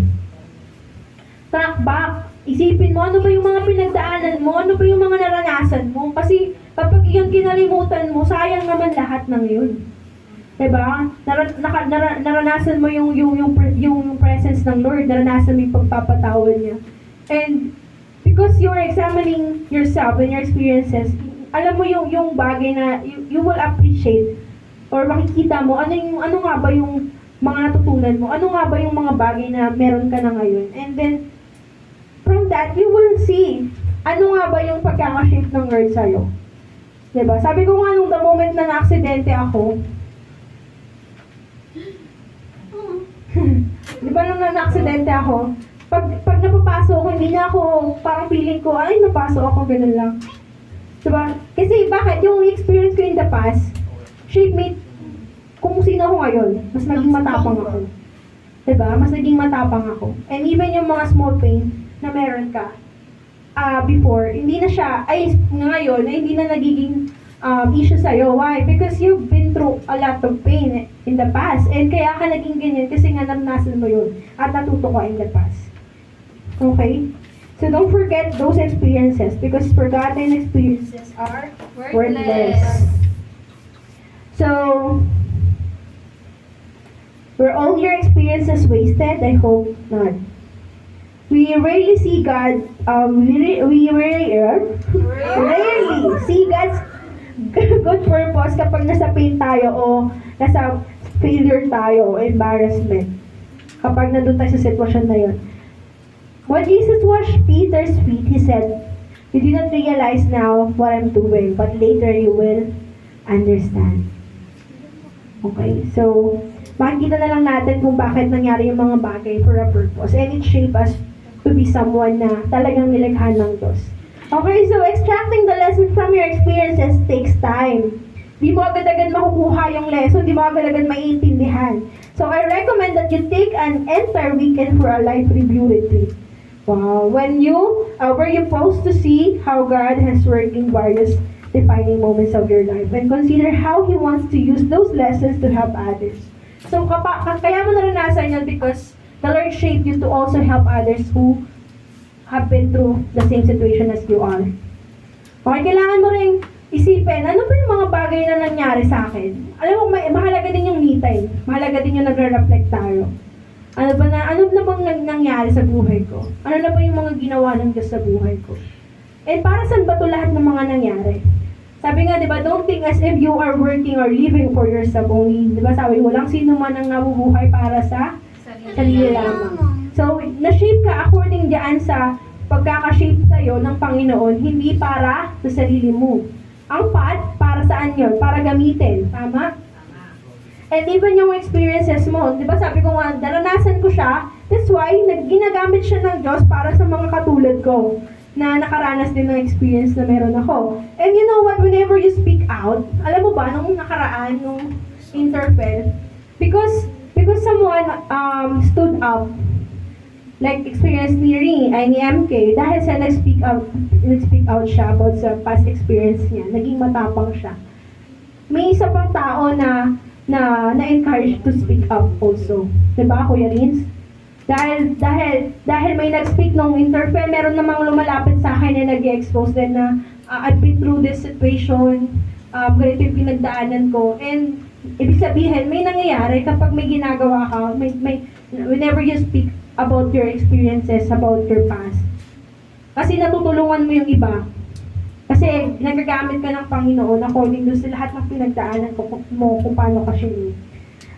Track back. Isipin mo, ano ba yung mga pinagdaanan mo? Ano ba yung mga naranasan mo? Kasi kapag yun kinalimutan mo, sayang naman lahat ng yun. Diba? Naranasan mo yung presence ng Lord, naranasan mo yung pagpapatawad niya. And because you're examining yourself and your experiences, alam mo yung bagay na you will appreciate or makikita mo ano nga ba yung mga natutunan mo, ano nga ba yung mga bagay na meron ka na ngayon. And then from that, you will see ano nga ba yung pagkakashape ng Lord sa'yo. Diba? Sabi ko nga nung the moment na na-aksidente ako, diba nung na-aksidente ako, pag napapasok ako, hindi na ako, parang feeling ko, ay, napasok ako, ganun lang. Diba? Kasi bakit? Yung experience ko in the past, shape me kung sino ako ngayon. Mas naging matapang ako. Diba? Mas naging matapang ako. And even yung mga small pain na meron ka, before, hindi na siya, ngayon, hindi na nagiging issue sa'yo. Why? Because you've been through a lot of pain in the past. And kaya ka naging ganyan kasi nga naranasan mo yun at natuto ka in the past. Okay? So don't forget those experiences because forgotten experiences are worthless. So, were all your experiences wasted? I hope not. We rarely see God, we rarely see God's good purpose kapag nasa pain tayo o nasa failure tayo o embarrassment. Kapag nandun tayo sa sitwasyon na yun. When Jesus washed Peter's feet, He said, "You did not realize now what I'm doing, but later you will understand." Okay, so makikita na lang natin kung bakit nangyari yung mga bagay for a purpose. And it shaped us to be someone na talagang nilikha ng Diyos. Okay, so extracting the lesson from your experiences takes time. Di mo agad-agad makukuha yung lesson, di mo agad-agad maiintindihan. So I recommend that you take an entire weekend for a life review retreat. Wow, when you were you supposed to see how God has worked in various defining moments of your life and consider how He wants to use those lessons to help others. So kaya mo naranasan yan because the Lord shaped you to also help others who have been through the same situation as you are. Okay, kailangan mo rin isipin, ano ba yung mga bagay na nangyari sa akin? Alam mo, mahalaga din yung me time. Mahalaga din yung nagre-reflect tayo. Ano na bang nangyari sa buhay ko? Ano na ba yung mga ginawa ng Diyos sa buhay ko? And para saan ba ito lahat ng mga nangyari? Sabi nga, di ba, don't think as if you are working or living for yourself only. Di ba, sabi, walang sino man ang nabubuhay para sa sarili lamang. So, na-shape ka according diyan sa pagkaka-shape sa'yo ng Panginoon, hindi para sa sarili mo. Ang path, para saan yun? Para gamitin. Tama? And even yung experiences mo, di ba sabi ko nga, naranasan ko siya, that's why, ginagamit siya ng Diyos para sa mga katulad ko na nakaranas din ng experience na meron ako. And you know what, whenever you speak out, alam mo ba, nung nakaraan, nung Interpel, because someone stood up, like experience ni MK, dahil sa nag-speak out siya about sa past experience niya, naging matapang siya. May isa pang tao na na-encourage to speak up also. Diba, Kuya Rins? Dahil may nag-speak nung Interpel, meron namang lumalapit sa akin na nag-expose din na I've been through this situation, ganito yung pinagdaanan ko. And ibig sabihin, may nangyayari kapag may ginagawa ka, whenever you speak about your experiences, about your past. Kasi natutulungan mo yung iba. Kasi nagagamit ka ng Panginoon according to sa lahat ng pinagdaanan mo kung paano ka siya.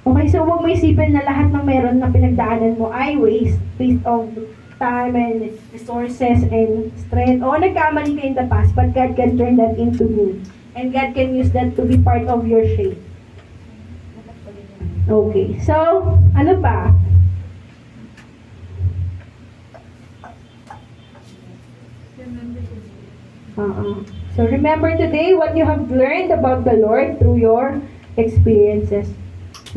Okay, so huwag mo isipin na lahat ng meron na pinagdaanan mo ay waste of time and resources and strength. O nagkamali ka in the past, but God can turn that into good. And God can use that to be part of your shape. Okay, so ano pa? So remember today what you have learned about the Lord through your experiences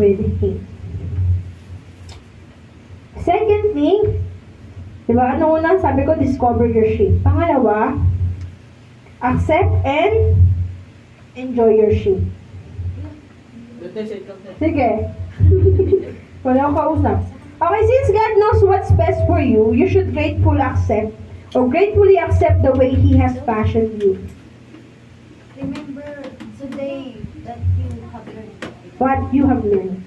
with Him. Second thing, diba, ano unang sabi ko, discover your shape. Pangalawa, accept and enjoy your shape. Sige. Wala akong kausap. Okay, since God knows what's best for you, you should gratefully accept the way He has fashioned you. Remember today that you have learned. What you have learned.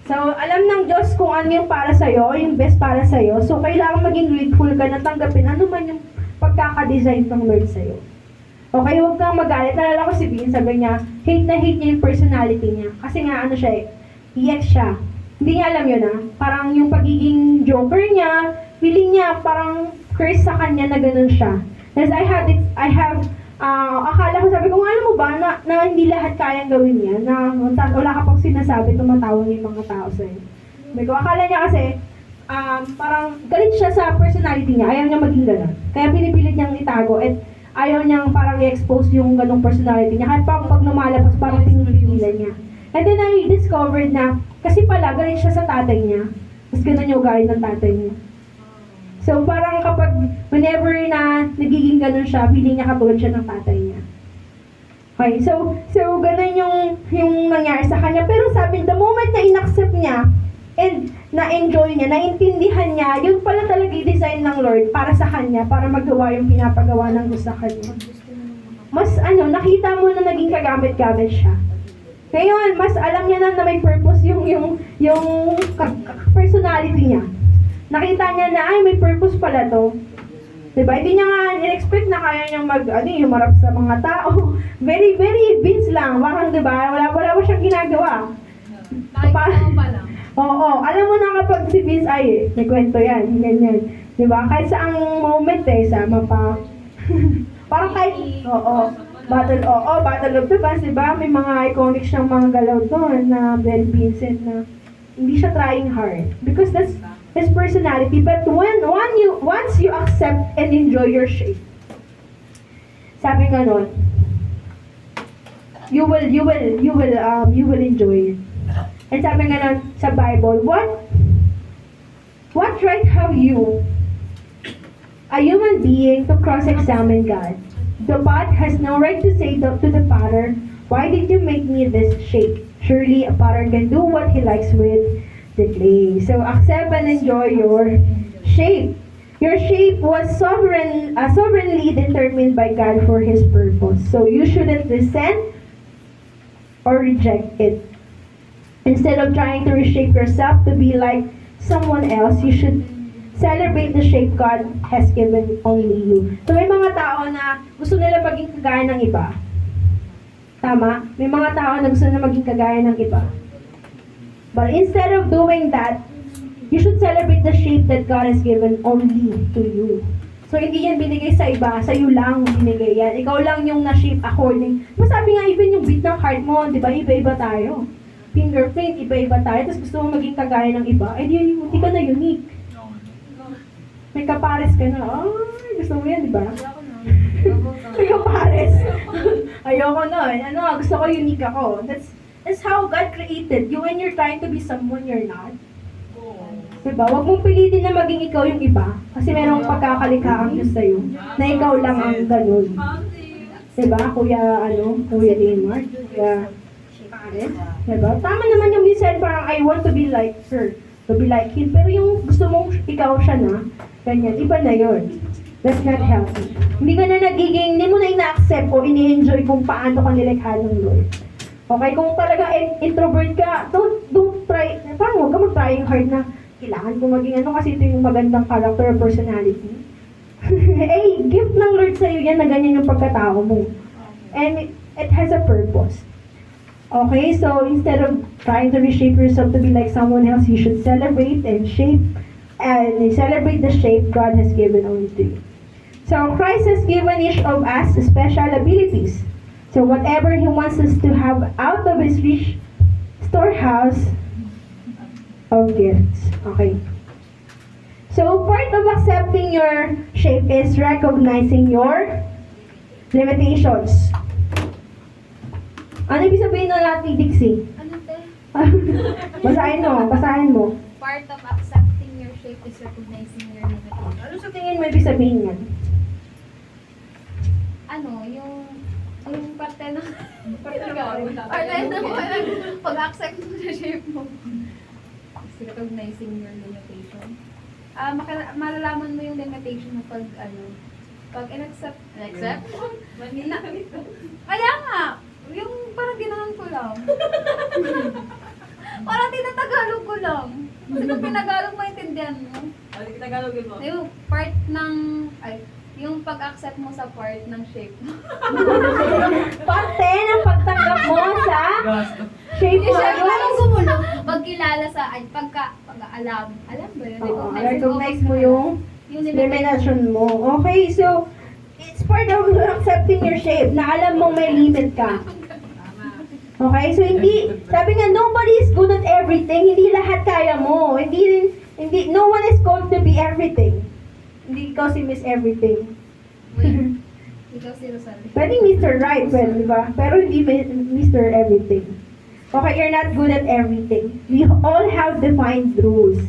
So, alam ng Diyos kung ano yung para sa'yo, yung best para sa'yo. So, kailangan maging grateful ka na tanggapin ano man yung pagkakadesign ng Lord sa'yo. Okay, huwag kang magalit. Nalala ko si Bean, sabi niya, hate na hate niya yung personality niya. Kasi nga, ano siya eh, EX siya. Hindi niya alam yun ah. Parang yung pagiging joker niya, feeling niya parang curse sa kanya na ganun siya. Because akala ko, sabi ko, alam mo ba, na hindi lahat kayang gawin yan, na wala ka pang sinasabi, tumatawa yung mga tao sa'yo. Sabi ko, akala niya kasi, parang galit siya sa personality niya, ayaw niya maging ganun. Kaya pinipilit niyang itago, at ayaw niyang parang i-expose yung ganung personality niya. Kahit pag lumalabas, parang pinipigilan niya. And then I discovered na, kasi pala, galit siya sa tatay niya. Tapos ganun yung ugali ng tatay niya. So, parang kapag, whenever na nagiging ganun siya, feeling niya katulad siya ng tatay niya. Okay, so ganun yung nangyari sa kanya. Pero sabi, the moment na in-accept niya, and na-enjoy niya, naintindihan niya, yun pala talaga yung design ng Lord para sa kanya, para magawa yung pinapagawa ng Diyos sa kanya. Mas nakita mo na naging kagamit-gamit siya. Ngayon, mas alam niya na may purpose yung personality niya. Nakita niya na, ay, may purpose pala to. Diba? Hindi niya nga in-expect na kaya niyang humarap sa mga tao. Very, very Vince lang. Parang, diba, wala pa siyang ginagawa. Nakikita mo pa lang. Oo. Alam mo na kapag si Vince, ay, may kwento yan, ganyan. Diba? Kahit sa ang moment sama pa. Parang kahit, Battle of the Bands, diba? May mga iconic siyang mga galaw doon na very Vincent na hindi siya trying hard. Because that's his personality. But once you accept and enjoy your shape, sabi nga nun, you will enjoy it. And sabi nga nun sa Bible, what right have you, a human being, to cross-examine God? The pot has no right to say to the potter, why did you make me this shape? Surely a potter can do what he likes with the clay. So accept and enjoy your shape. Your shape was sovereignly determined by God for His purpose. So you shouldn't resent or reject it. Instead of trying to reshape yourself to be like someone else, you should celebrate the shape God has given only you. So may mga tao na gusto nila maging kagaya ng iba. Tama? May mga tao na gusto nila maging kagaya ng iba. But instead of doing that, you should celebrate the shape that God has given only to you. So, hindi yan binigay sa iba, sa iyo lang binigay yan. Ikaw lang yung na-shape according. Masabi nga, even yung beat ng heart mo, di ba, iba-iba tayo. Fingerprint, iba-iba tayo. Tapos gusto mo maging kagaya ng iba, eh di ka na unique. May kapares ka na. Ay, gusto mo yan, di ba? May kapares. Ayoko nun. Gusto ko unique ako. That's how God created you when you're trying to be someone you're not. Diba? Huwag mong pilitin na maging ikaw yung iba. Kasi merong pagkakalikha ang Diyos sa'yo. Na ikaw lang ang ganun. Diba? Kuya Leonard. Kuya Pares. Diba? Tama naman yung minsan parang I want to be like her. To be like him. Pero yung gusto mong ikaw siya na, ganyan. Iba na yun. That's not healthy. Hindi mo na ina-accept o ini-enjoy kung paano ka nilikha ng Lord. Okay, kung talaga introvert ka, don't try, parang huwag ka mag-trying hard na kailangan ko maging kasi ito yung magandang character or personality. Gift ng Lord sa'yo yan na ganyan yung pagkatao mo. And it has a purpose. Okay, so instead of trying to reshape yourself to be like someone else, you should celebrate and celebrate the shape God has given only to you. So Christ has given each of us special abilities. So whatever He wants us to have out of His rich storehouse of gifts. Okay. So part of accepting your shape is recognizing your limitations. Ano ibig sabihin na natin, Dixie? Ano te? Basahin mo. Part of accepting your shape is recognizing your limitations. Ano sa tingin mo ibig sabihin yan? Yung parte ng pag-accept mo sa shape mo. Is recognizing your limitation. Malalaman mo yung limitation mo pag Pag in-accept. Accept? Manila. Kaya nga, yung parang ginahan ko lang. Parang tinatagalog ko lang. Kasi pag tinagalog, maintindihan mo. Ano Tagalogin mo? Yung part ng, yung pag-accept mo sa part ng shape mo. Parte ng pagtanggap mo sa shape mo. Siya parang gumulong. Pagkilala sa, pag-alam. Alam ba yun? Oo, recognize mo yung Yung limitation mo. Okay, so, it's part of accepting your shape na alam mong may limit ka. Okay, so hindi, sabi nga, nobody is good at everything. Hindi lahat kaya mo. No one is called to be everything. Hindi ikaw si Miss Everything. Ikaw si Rosalie. Pwedeng Mr. Right, well, di ba? Pero hindi Mr. Everything. Okay, you're not good at everything. We all have defined rules.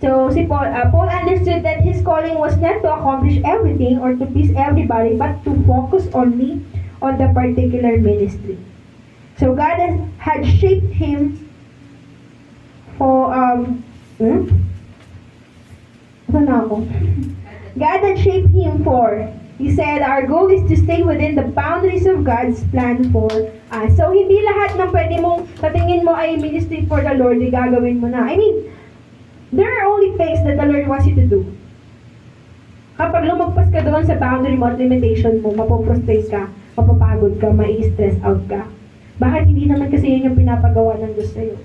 So, si Paul understood that his calling was not to accomplish everything or to please everybody, but to focus only on the particular ministry. So, God had shaped him for, Ano na ako? God had shaped him for, he said, our goal is to stay within the boundaries of God's plan for us. So, hindi lahat ng pwede mong tatingin mo ay ministry for the Lord, ay gagawin mo na. I mean, there are only things that the Lord wants you to do. Kapag lumagpas ka doon sa boundary mo at limitation mo, mapoprostrate ka, mapapagod ka, mai-stress out ka. Bakit hindi naman kasi yun yung pinapagawa ng Diyos sa'yo?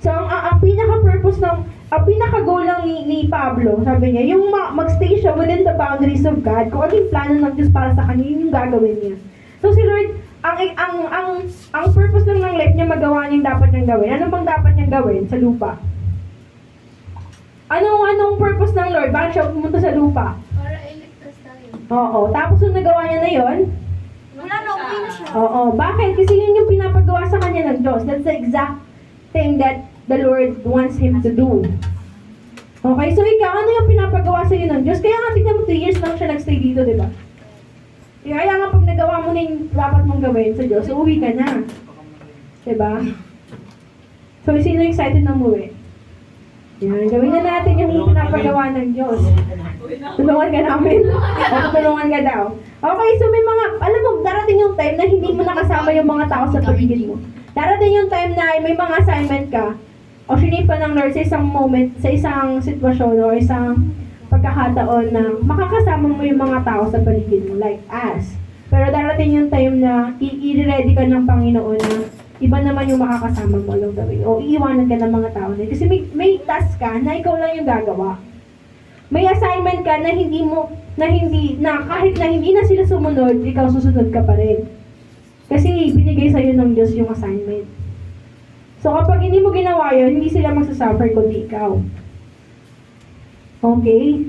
So, ang pinaka-purpose ang pinaka-goal lang ni Pablo, sabi niya, yung mag-stay siya within the boundaries of God, kung ano yung plano ng Diyos para sa kanya, yun yung gagawin niya. So, si Lord, ang purpose lang ng life niya, magawa niya yung dapat niyang gawin. Ano bang dapat niyang gawin sa lupa? Anong purpose ng Lord? Bakit siya pumunta sa lupa? Para iligtas tayo. Oo. Tapos nung nagawa niya na yon, Wala na, okay na siya. oo. Bakit? Kasi yun yung pinapagawa sa kanya ng Diyos. That's the exact thing that the Lord wants him to do. Okay, so ikaw, ano yung pinapagawa sa iyo ng Diyos? Kaya nga, tignan mo, 2 years lang siya nagstay dito, di ba? Kaya nga, pag nagawa mo na yung dapat mong gawin sa Diyos, uuwi ka na. Di ba? So, sino excited na umuwi? Yan, gawin na natin yung pinapagawa ng Diyos. Tulungan ka namin. O, tulungan ka daw. Okay, so may mga, alam mo, darating yung time na hindi mo nakasama yung mga tao sa paligid mo. Darating yung time na may mga assignment ka, o sinip ka ng Lord sa isang moment, sa isang sitwasyon, o isang pagkakataon na makakasama mo yung mga tao sa paligid mo, like us. Pero darating yung time na i-ready ka ng Panginoon na iba naman yung makakasama mo along the way. O iiwanan ka ng mga tao na. Kasi may task ka na ikaw lang yung gagawa. May assignment ka na kahit na hindi na sila sumunod, ikaw susunod ka pa rin. Kasi binigay sa'yo ng Diyos yung assignment. So kapag hindi mo ginawa yun, hindi sila magsasuffer kundi ikaw. Okay?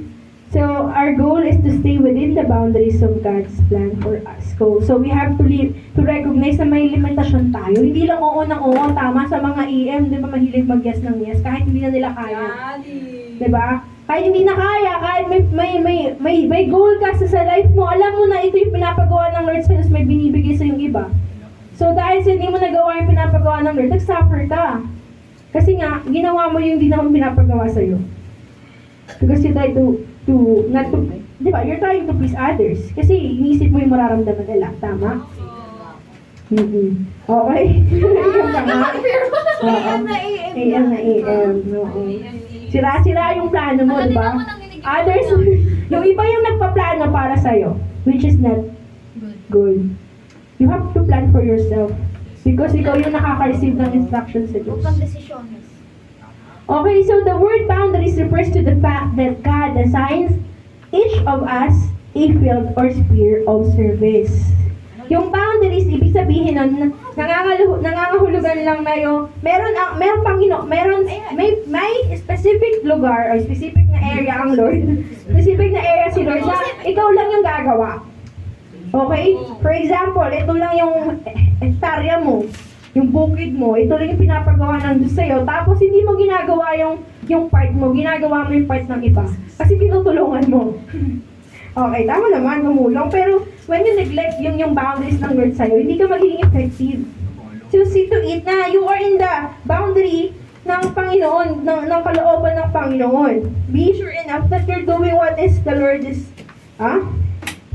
So our goal is to stay within the boundaries of God's plan for us. So we have to recognize na may limitasyon tayo. Hindi lang oo ng oo, tama sa mga EM, di ba mahilig mag-yes ng yes, kahit hindi na nila kaya. Di ba? Kahit hindi na kaya, kahit may goal ka sa life mo, alam mo na ito yung pinapagawa ng Lord sa'yo, may binibigay sa yung iba. So dahil sa hindi mo nagawa yung pinapagawa ng Lord, nag-suffer ka. Kasi nga, ginawa mo yung hindi naman pinapagawa sa'yo. Because you try not to, di ba, you're trying to please others. Kasi inisip mo yung mararamdaman nila, tama? Okay. Yung tama. AM na AM. Oo. Sira-sira yung plano mo, di ba? Others, yung iba yung nagpaplano para sa'yo, which is not good. You have to plan for yourself. Because ikaw yung nakaka-receive ng instructions sa Diyos. Upang desisyones. Okay, so the word boundaries refers to the fact that God assigns each of us a field or sphere of service. Yung boundaries, ibig sabihin nun, nangangahulugan lang na yung, may specific lugar or specific na area ang Lord, specific na area si Lord na ikaw lang yung gagawa. Okay? For example, ito lang yung hektarya mo, yung bukid mo, ito lang yung pinapagawa ng Diyos sa'yo, tapos hindi mo ginagawa yung part mo, ginagawa mo yung part ng iba. Kasi tinutulungan mo. Okay, tama naman, gumulong. Pero when you neglect yung boundaries ng Lord sa'yo, hindi ka magiging effective. So see to it na you are in the boundary ng Panginoon, ng kalooban ng Panginoon. Be sure enough that you're doing what is the Lord is,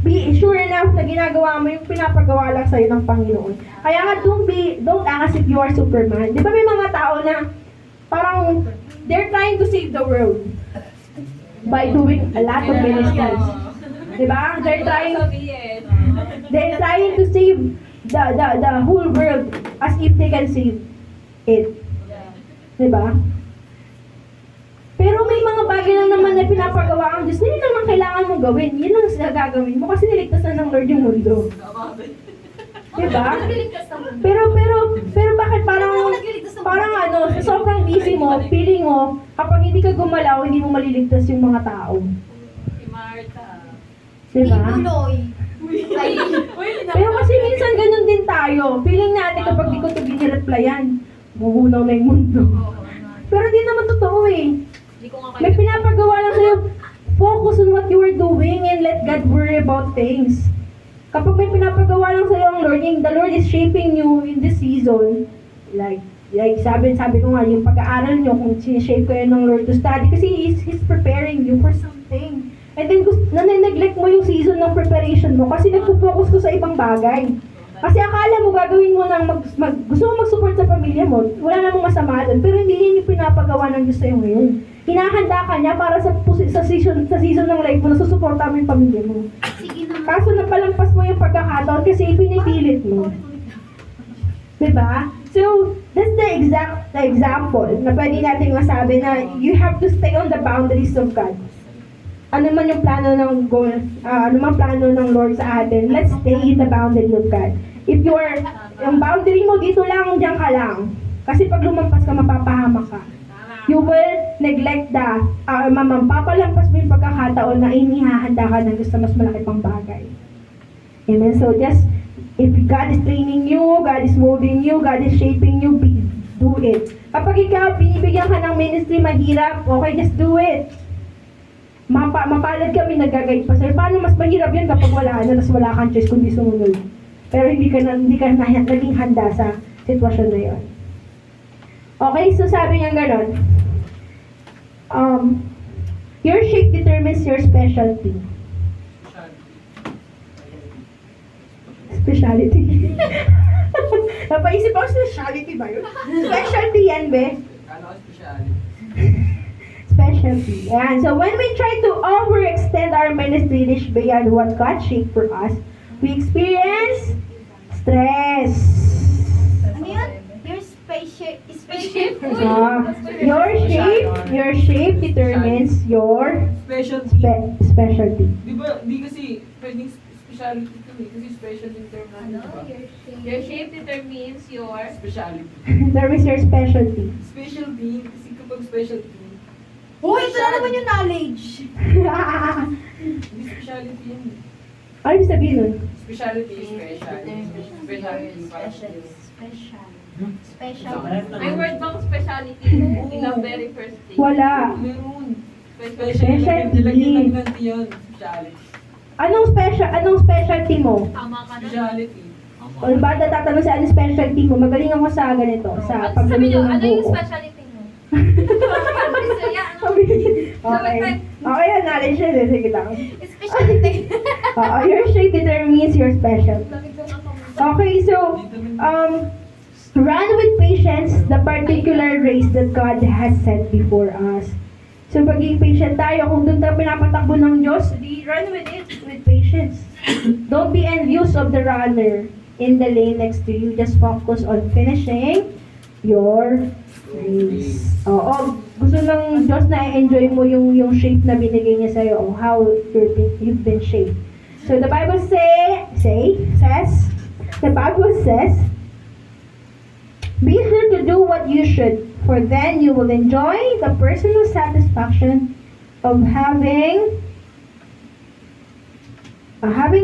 be sure enough na ginagawa mo yung pinapagawa lang sa'yo ng Panginoon. Kaya nga, don't act as if you are Superman. Di ba may mga tao na parang they're trying to save the world by doing a lot of ministries. Di ba? They're trying to save the whole world as if they can save it. Di ba? Pero may mga bagay lang naman na pinapagawa ang Diyos na yun naman kailangan mong gawin. Yun ang gagawin mo kasi niligtas na ng Lord yung mundo. Diba? Pero bakit parang ano, sa sobrang busy mo, feeling mo, kapag hindi ka gumalaw, hindi mo maliligtas yung mga tao. Si Marta. Diba? Ay, Pero kasi minsan ganun din tayo. Feeling natin kapag di ko ito binireplyan, buhunaw na yung mundo. Pero di naman totoo eh. May pinapagawa lang sa'yo. Focus on what you are doing and let God worry about things. Kapag may pinapagawa lang sa'yo ang Lord, the Lord is shaping you in this season. Like sabi ko nga, yung pag-aaral nyo, kung sineshape kayo ng Lord to study, kasi He's preparing you for something. And then, nane-neglect mo yung season ng preparation mo kasi nagpo-focus ko sa ibang bagay. Kasi akala mo gagawin mo ng gusto mo mag-support sa pamilya mo, wala namang masama doon, pero hindi yun yung pinapagawa ng Diyos sa'yo ngayon. Hinahanda ka niya para sa season ng life mo na susuporta mo yung pamilya mo. Kaso napalampas mo yung pagkakataon kasi pinipilit mo. Diba? So, that's the example na pwede natin masabi na you have to stay on the boundaries of God. Ano man yung plano ng goal, ano man plano ng Lord sa atin, let's stay in the boundary of God. If you are, yung boundary mo dito lang, diyan ka lang. Kasi pag lumampas ka, mapapahamak ka. You will neglect mapapalampas mo yung pagkakataon na inihahanda ka ng gusto mas malaki pang bagay. Amen? So just, if God is training you, God is molding you, God is shaping you, do it. Kapag ikaw, binibigyan ka ng ministry, mahirap, okay, just do it. Mapalad kami, nagagayad pa sa'yo. Paano mas mahirap yun kapag wala na, tapos wala kang choice kundi sumunod. Pero hindi ka naging handa sa sitwasyon na yun. Okay, so sabi niya gano'n. Your shape determines your specialty. Specialty. Napaisip ako, specialty ba yun? Specialty yan, be. Kala ko speciality. Specialty. Ayan. So when we try to overextend our ministry reach beyond what God shaped for us, we experience stress. ano yun? Your spaceship. Your shape determines your Specialty. specialty. Di ba, di kasi pwedeng speciality ito eh. Kasi special in term natin, di ba? Your shape determines your... Speciality. Determines your specialty. Specialty, kasi kapag specialty, Uy, ito na naman yung knowledge. hindi speciality yun. Ano ibig sabihin nun? Speciality is special. Speciality parang Special. May word bang speciality in the very first thing? Wala. meron. Specialty. Nilagyan natin yun. Speciality. Anong specialty mo? Tama ka na. Speciality. O ba natatanong sa anong specialty mo? Magaling ako sa ganito, sa Ano sabi pagluluto niyo, ng ano yung buko. specialty mo? Okay. Okay, yung knowledge yun. Sige lang. Specialty. Your shape determines your specialty. Okay, so, run with patience the particular race that God has set before us. So, pagiging patient tayo, kung doon tayo pinapatakbo ng Diyos, run with it with patience. Don't be envious of the runner in the lane next to you. Just focus on finishing your race. Oo, gusto ng Diyos na i-enjoy mo yung shape na binigay niya sa'yo, o how you've been shaped. So, the Bible says, be sure to do what you should, for then you will enjoy the personal satisfaction of having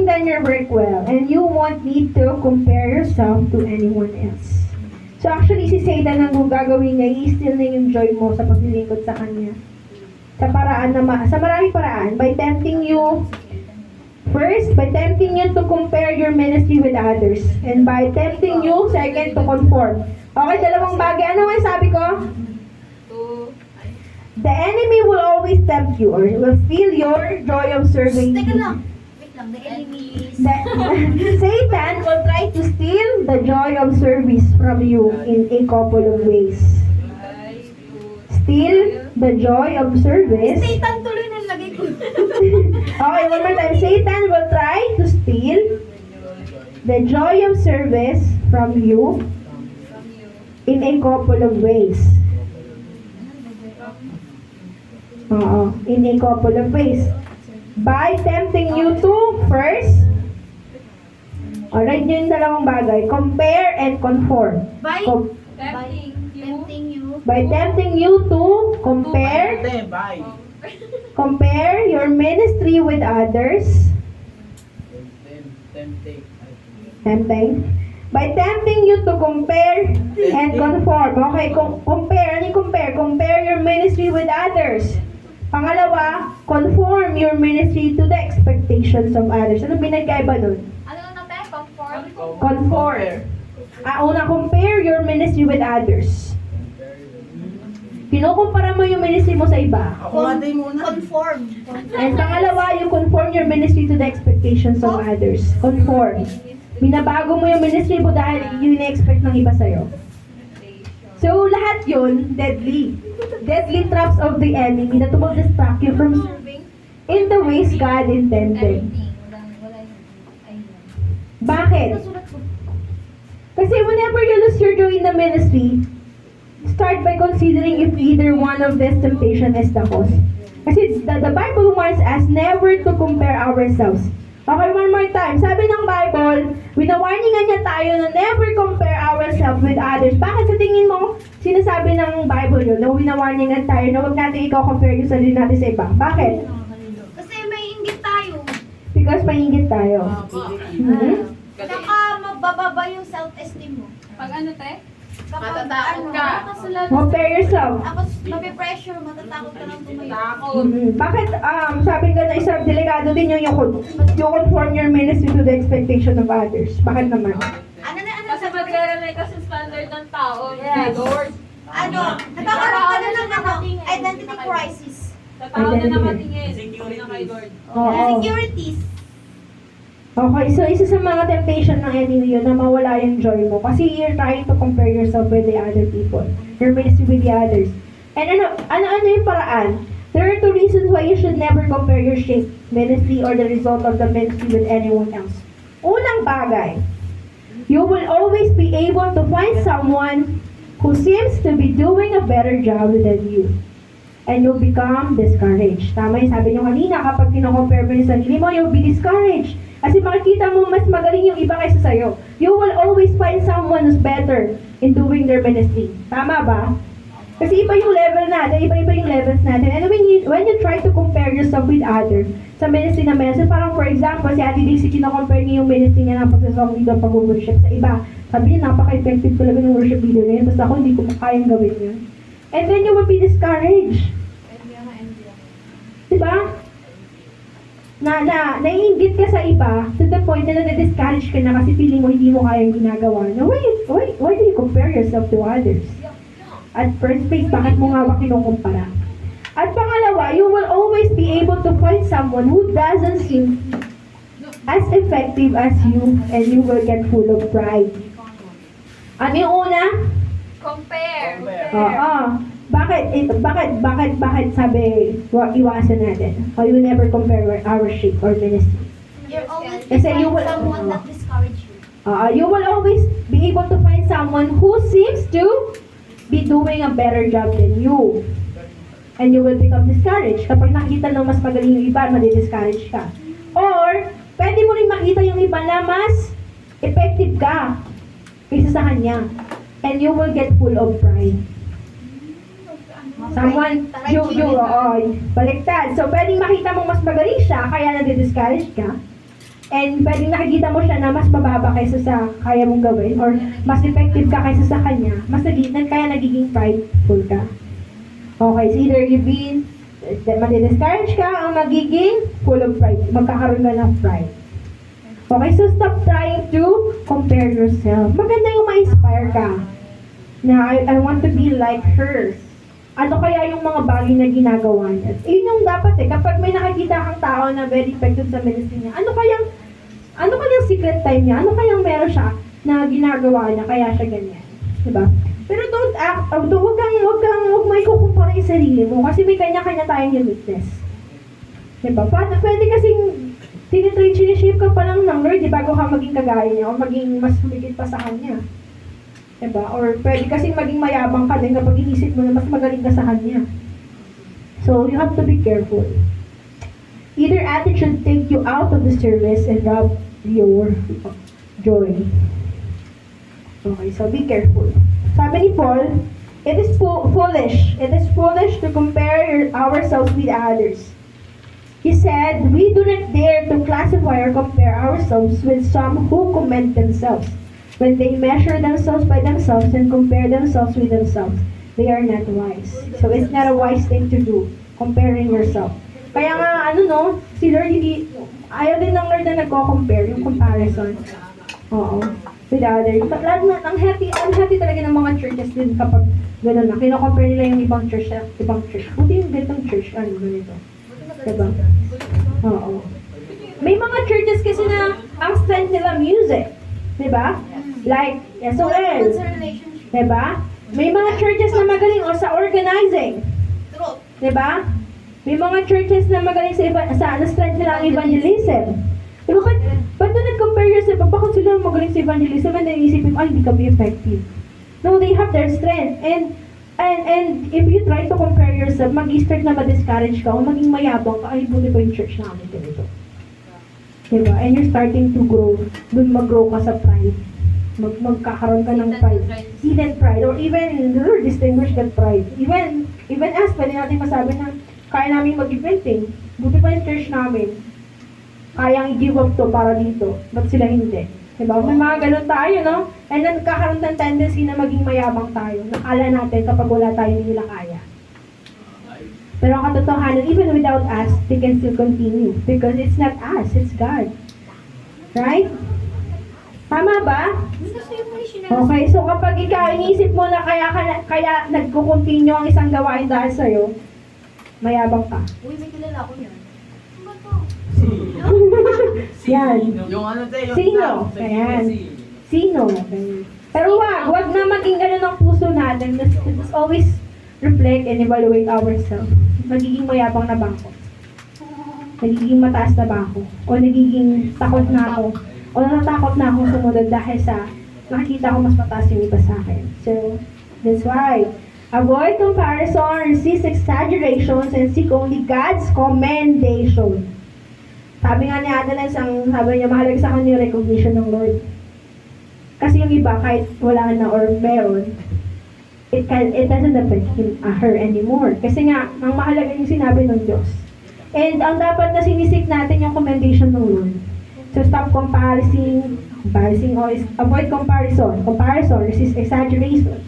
done your work well, and you won't need to compare yourself to anyone else. So actually, si Satan ang gagawin niya, i-steal na yung joy mo sa paglilingkod sa kanya. Sa maraming paraan, by tempting you to compare your ministry with others. And by tempting you, second, to conform. Okay, dalawang bagay. Ano ang sabi ko? The enemy will always tempt you or will steal your joy of serving Teka him. lang. Wait lang. the enemy is... That Satan will try to steal the joy of service from you in a couple of ways. Steal the joy of service. Satan tuloy na lagay ko. Okay, one more time. Satan will try to steal the joy of service from you in a couple of ways. In a couple of ways. By tempting you to, first, alright, yun yung dalawang bagay. Compare and conform. By Tempting you. By tempting you to compare your ministry with others. Tempting. By tempting you to compare and conform. Okay, compare. Ano yung compare? Compare your ministry with others. Pangalawa, conform your ministry to the expectations of others. Ano binagkaiba nun? Ano na tayo? Conform? Conform. Una, compare your ministry with others. Kinukumpara mo yung ministry mo sa iba. Conform. And pangalawa, you conform your ministry to the expectations of others. Conform. Binabago mo yung ministry mo dahil yun na-expect ng iba sa'yo. So, lahat yun, deadly. Deadly traps of the enemy that will distract you from serving in the ways God intended. Bakit? Kasi whenever you lose your joy in the ministry, start by considering if either one of this temptation is the cause. Kasi the Bible wants us never to compare ourselves. Okay, one more time. Sabi ng Bible, winawarningan niya tayo na never compare ourselves with others. Bakit sa tingin mo, sinasabi ng Bible yun, na winawarningan tayo na huwag natin ikaw compare yung sarili natin sa iba? Bakit? Kasi may inggit tayo. Because maingit tayo. Saka mabababa yung self-esteem mo. Pag ano, te? Kapag Matatakot ka. Compare yourself. Tapos mapipressure, matatakot ka lang tumayo. Bakit, sabi nga na isang delikado din yung you conform your ministry to the expectation of others. Bakit naman? Ano Kasi magre-relay ka sa standard ng tao. Yes. Lord. Ano? Nagkakaroon ka na ng identity crisis. Sa tao na Identity. nakatingin. Hindi na kay Lord. Oo. Insecurities. Okay, so isa sa mga temptation ng enemy yun na mawala yung joy mo. Kasi you're trying to compare yourself with the other people. Your ministry with the others. And ano yung paraan? There are two reasons why you should never compare your shape, ministry, or the result of the ministry with anyone else. Unang bagay, you will always be able to find someone who seems to be doing a better job than you. And you'll become discouraged. Tama yung sabi nyo kanina, kapag kino-compare mo yung sarili mo, you'll be discouraged. Kasi makikita mo mas magaling yung iba kaysa sa'yo. You will always find someone who's better in doing their ministry. Tama ba? Kasi iba yung level natin, iba-iba yung levels natin. And when you try to compare yourself with others sa ministry na meron, parang for example, si Ate Daisy, kino-compare niya yung ministry niya ng pagsasong dito pag-worship sa iba. Sabi niya, napaka-effective talaga ng worship video na yun, tapos ako hindi ko makayang gawin yun. And then you will be discouraged. Diba? Naiingit ka sa iba to the point na na-discourage ka na kasi feeling mo hindi mo kayang ginagawa. Now, why do you compare yourself to others? At first place, bakit mo nga ba kinukumpara? At pangalawa, you will always be able to find someone who doesn't seem as effective as you and you will get full of pride. Ano yung una? Compare. Oo. Bakit sabi, iwasan natin? Or you never compare our shape or ministry. You're always Kasi you find will- someone that discourage you. You will always be able to find someone who seems to be doing a better job than you. And you will become discouraged. Kapag nakita ng mas magaling yung iba, madi-discourage ka. Or, pwede mo rin makita yung iba na mas effective ka kaysa sa kanya. And you will get full of pride. Someone, baliktad. So, pwedeng makita mong mas magaling siya, kaya nadi-discourage ka. And pwedeng nakikita mo siya na mas mababa kaysa sa kaya mong gawin or mas effective ka kaysa sa kanya, kaya nagiging prideful ka. Okay, so either you be madi-discourage ka ang magiging full of pride. Magkakaroon ka ng pride. Okay, so stop trying to compare yourself. Maganda yung ma-inspire ka na I want to be like her. ano kaya yung mga bagay na ginagawa niya. Yun yung dapat kapag may nakikita kang tao na very effective sa ministry niya, ano kayang secret time niya? Ano kayang meron siya na ginagawa niya kaya siya ganyan? Diba? Pero don't act, huwag mo ikukumpara yung sarili mo kasi may kanya-kanya tayong uniqueness. Diba? Pwede kasing sinishape ka pa lang ng Lord, bago ka maging kagaya niya o maging mas humigit pa sa kanya. Diba? Or pwede kasing maging mayabang ka din kapag inisip mo na mas magaling ka sa kanya. So, you have to be careful. Either attitude take you out of the service and rob your joy. Okay, so be careful. Sabi ni Paul, it is foolish. It is foolish to compare ourselves with others. He said, we do not dare to classify or compare ourselves with some who commend themselves. When they measure themselves by themselves and compare themselves with themselves, they are not wise. So it's not a wise thing to do, comparing yourself. Kaya nga, si Lord ayaw din ng Lord na nagko-compare, yung comparison. Oo. With others. Ang happy talaga ng mga churches din kapag gano'n na. Kino-compare nila yung ibang church sa ibang church. Buti yung ganitong church, ganito. Diba? Oo. May mga churches kasi na ang strength nila music. Diba? Like, SOL. Diba? May mga churches na magaling o sa organizing. Diba? May mga churches na magaling sa strength nila ang evangelism. Diba? Ba't na nag-compare yourself? Bakit sila magaling sa evangelism and then isipin, hindi kami effective. No, they have their strength. And if you try to compare yourself, mag-start na ma-discourage ka o maging mayabang ka, ay, buti pa yung church namin ganito. Diba? And you're starting to grow. Doon mag-grow ka sa pride. Magkakaroon ka ng pride. Hidden pride. Or even, distinguish that pride. Even us, pwede natin masabi na kaya namin mag-eventing. Buti pa yung church namin. Kayang i-give up to para dito. Ba't sila hindi? Diba? May mga ganun tayo, no? And then, kakaroon ng tendency na maging mayabang tayo. Nakala natin kapag wala tayo, hindi nila kaya. Pero ang katotohanan, even without us, they can still continue. Because it's not us, it's God. Right? Tama ba? Okay, so kapag ikaw iniisip mo na kaya nagko-continue ang isang gawain dahil sa'yo, mayabang ka. Uy, may kilala ko yan. Ano ba to? Yan. Yung yung Sino? Ayan. Sino? Pero wag na maging ganun ang puso natin. Let's always reflect and evaluate ourselves. Nagiging mayabang na ba ako? Nagiging mataas na ba ako? O nagiging takot na ako? O natatakot na akong sumunod dahil sa nakikita ko mas mataas yung iba sa akin. So, that's why avoid comparison, resist exaggerations, and seek only God's commendation. Sabi nga ni Adanes, sabi niya, mahalaga sa kanya yung recognition ng Lord. Kasi yung iba, kahit wala na or meron, it doesn't affect her anymore. Kasi nga, ang mahalaga yung sinabi ng Diyos. And ang dapat na sinisik natin yung commendation ng Lord. So stop comparing, or avoid comparison. Comparison, resist exaggerations.